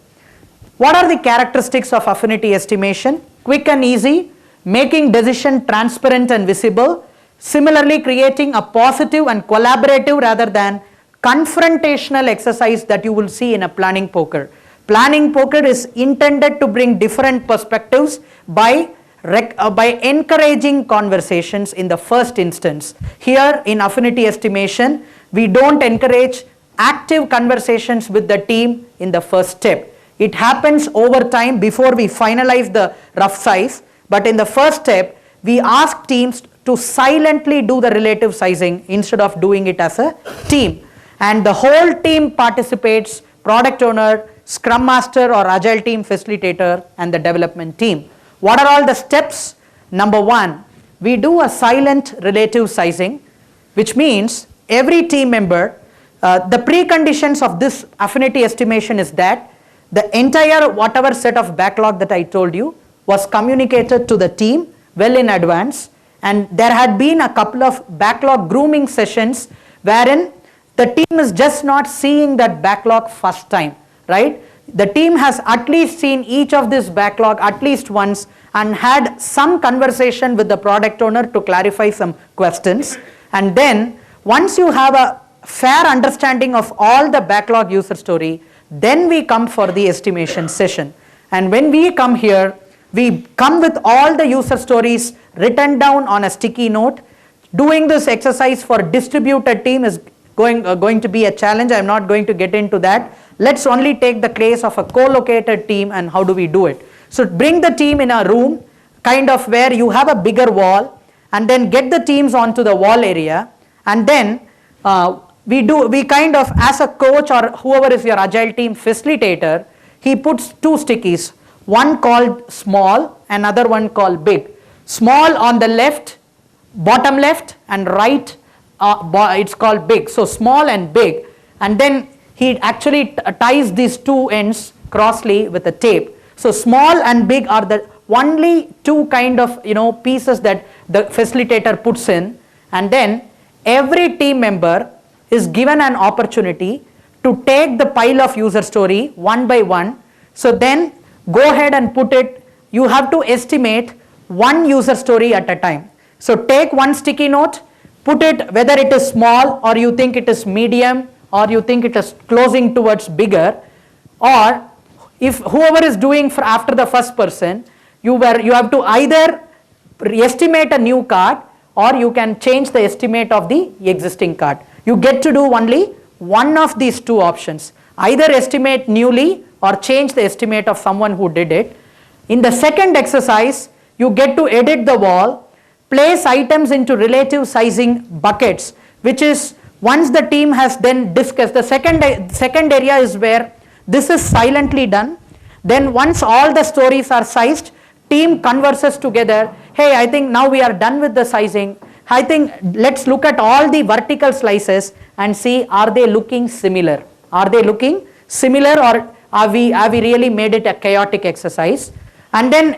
Speaker 2: What are the characteristics of affinity estimation? Quick and easy, making decision transparent and visible, similarly creating a positive and collaborative rather than confrontational exercise that you will see in a planning poker. Planning poker is intended to bring different perspectives by encouraging conversations in the first instance. Here in affinity estimation, we don't encourage active conversations with the team in the first step. It happens over time before we finalize the rough size, but in the first step, we ask teams to silently do the relative sizing instead of doing it as a team. And the whole team participates, product owner, scrum master or agile team facilitator and the development team. What are all the steps? Number 1, we do a silent relative sizing, which means every team member, the preconditions of this affinity estimation is that the entire whatever set of backlog that I told you was communicated to the team well in advance, and there had been a couple of backlog grooming sessions wherein the team is just not seeing that backlog first time, right? The team has at least seen each of this backlog at least once and had some conversation with the product owner to clarify some questions. And then once you have a fair understanding of all the backlog user story, then we come for the estimation session. And when we come here, we come with all the user stories written down on a sticky note. Doing this exercise for distributed team is going to be a challenge. I'm not going to get into that. Let's only take the case of a co-located team and how do we do it. So bring the team in a room, kind of where you have a bigger wall, and then get the teams onto the wall area, and then we kind of, as a coach or whoever is your agile team facilitator, he puts 2 stickies, one called small, another one called big. Small on the left, bottom left, and right, it's called big. So small and big, and then he actually ties these 2 ends crossly with a tape. So small and big are the only 2 kind of pieces that the facilitator puts in, and then every team member is given an opportunity to take the pile of user story one by one. So then go ahead and put it, you have to estimate 1 user story at a time. So take 1 sticky note, put it whether it is small or you think it is medium or you think it is closing towards bigger, or if whoever is doing for after the first person, you have to either estimate a new card or you can change the estimate of the existing card. You get to do only one of these 2 options, either estimate newly or change the estimate of someone who did it. In the second exercise, you get to edit the wall, place items into relative sizing buckets, which is once the team has then discussed, the second area is where this is silently done. Then once all the stories are sized, team converses together, hey, I think now we are done with the sizing. I think let's look at all the vertical slices and see, are they looking similar? Are they looking similar, or are we really made it a chaotic exercise? And then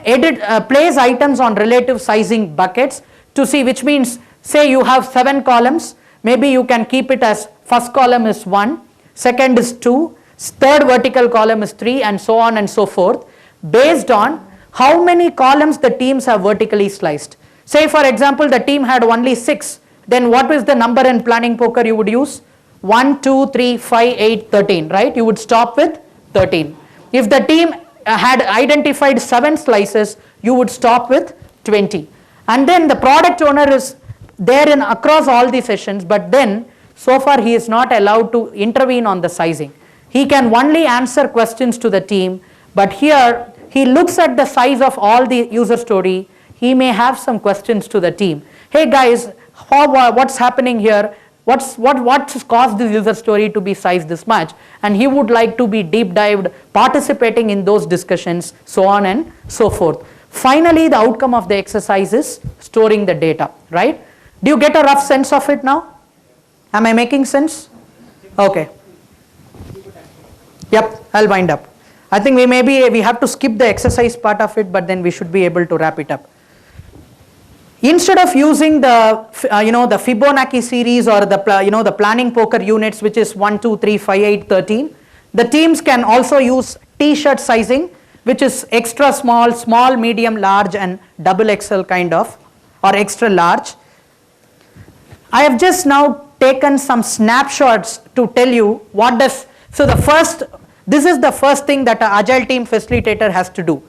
Speaker 2: place items on relative sizing buckets to see, which means say you have 7 columns, maybe you can keep it as first column is 1, second is 2, third vertical column is 3, and so on and so forth, based on how many columns the teams have vertically sliced. Say for example the team had only 6, then what is the number in planning poker you would use? 1, 2, 3, 5, 8, 13, right? You would stop with 13. If the team had identified 7 slices, you would stop with 20. And then the product owner is there in across all the sessions, but then so far he is not allowed to intervene on the sizing. He can only answer questions to the team, but here he looks at the size of all the user story. He may have some questions to the team. Hey guys, what's happening here? what's caused this user story to be sized this much, and he would like to be deep dived, participating in those discussions, so on and so forth. Finally, the outcome of the exercise is storing the data, right? Do you get a rough sense of it now? Am I making sense? Okay. Yep, I'll wind up. I think we have to skip the exercise part of it, but then we should be able to wrap it up. Instead of using the the Fibonacci series or the planning poker units, which is 1, 2, 3, 5, 8, 13, the teams can also use T-shirt sizing, which is extra small, small, medium, large, and double XL kind of, or extra large. I have just now taken some snapshots to tell you what does. So this is the first thing that an agile team facilitator has to do.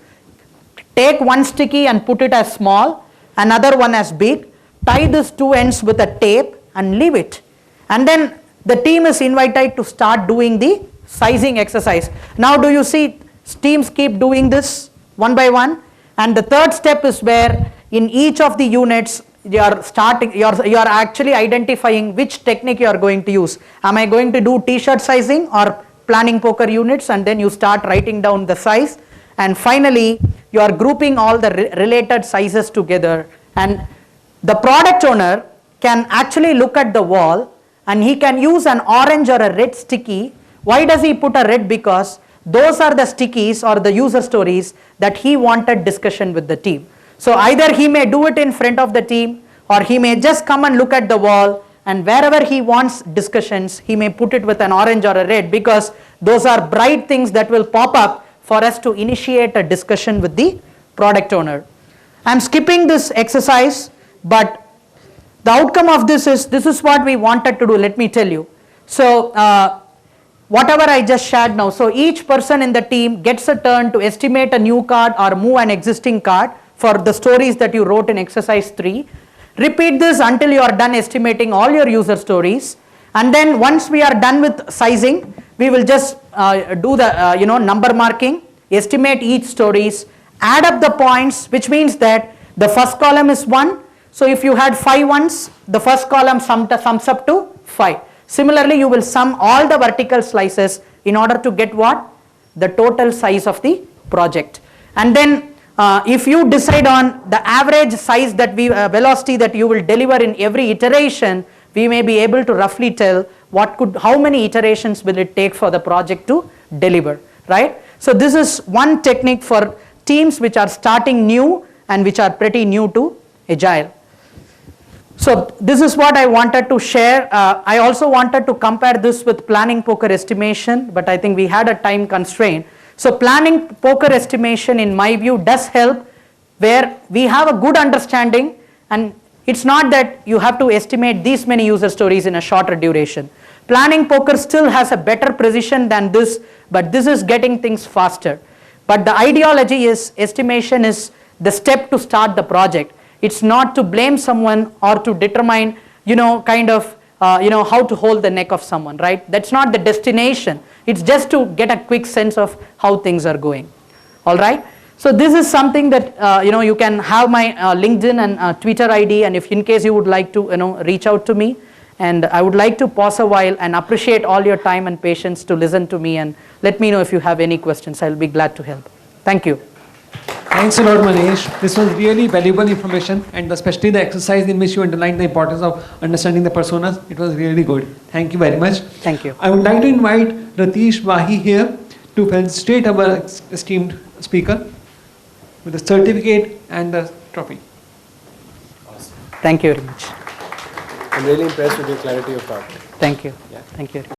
Speaker 2: Take one sticky and put it as small, another one as big, tie these two ends with a tape and leave it. And then the team is invited to start doing the sizing exercise. Now do you see teams keep doing this one by one? And the third step is where in each of the units you are actually identifying which technique you are going to use. Am I going to do T-shirt sizing or planning poker units? And then you start writing down the size. And finally, you are grouping all the related sizes together, and the product owner can actually look at the wall and he can use an orange or a red sticky. Why does he put a red? Because those are the stickies or the user stories that he wanted discussion with the team. So either he may do it in front of the team, or he may just come and look at the wall, and wherever he wants discussions, he may put it with an orange or a red, because those are bright things that will pop up for us to initiate a discussion with the product owner. I'm skipping this exercise, but the outcome of this is what we wanted to do, let me tell you. So whatever I just shared now, so each person in the team gets a turn to estimate a new card or move an existing card for the stories that you wrote in exercise 3. Repeat this until you are done estimating all your user stories, and then once we are done with sizing, we will just do the number marking, estimate each stories, add up the points, which means that the first column is 1. So if you had 5 ones, the first column sums up to 5. Similarly, you will sum all the vertical slices in order to get what? The total size of the project. And then if you decide on the average size that velocity that you will deliver in every iteration, we may be able to roughly tell how many iterations will it take for the project to deliver, right? So this is one technique for teams which are starting new and which are pretty new to Agile. So this is what I wanted to share. I also wanted to compare this with planning poker estimation, but I think we had a time constraint. So planning poker estimation, in my view, does help where we have a good understanding, and it's not that you have to estimate these many user stories in a shorter duration. Planning poker still has a better precision than this, but this is getting things faster. But the ideology is estimation is the step to start the project. It's not to blame someone or to determine, how to hold the neck of someone, right? That's not the destination. It's just to get a quick sense of how things are going. All right. So this is something that you can have my LinkedIn and Twitter ID, and if in case you would like to reach out to me, and I would like to pause a while and appreciate all your time and patience to listen to me, and let me know if you have any questions. I'll be glad to help. Thank you.
Speaker 1: Thanks a lot, Mahesh. This was really valuable information, and especially the exercise in which you underlined the importance of understanding the personas. It was really good. Thank you very much.
Speaker 2: Thank you.
Speaker 1: I would like to invite Ratish Wahi here to felicitate our esteemed speaker with the certificate and the trophy.
Speaker 2: Awesome. Thank you very much.
Speaker 6: I'm really impressed with your clarity of thought.
Speaker 2: Thank you.
Speaker 6: Yeah.
Speaker 2: Thank you.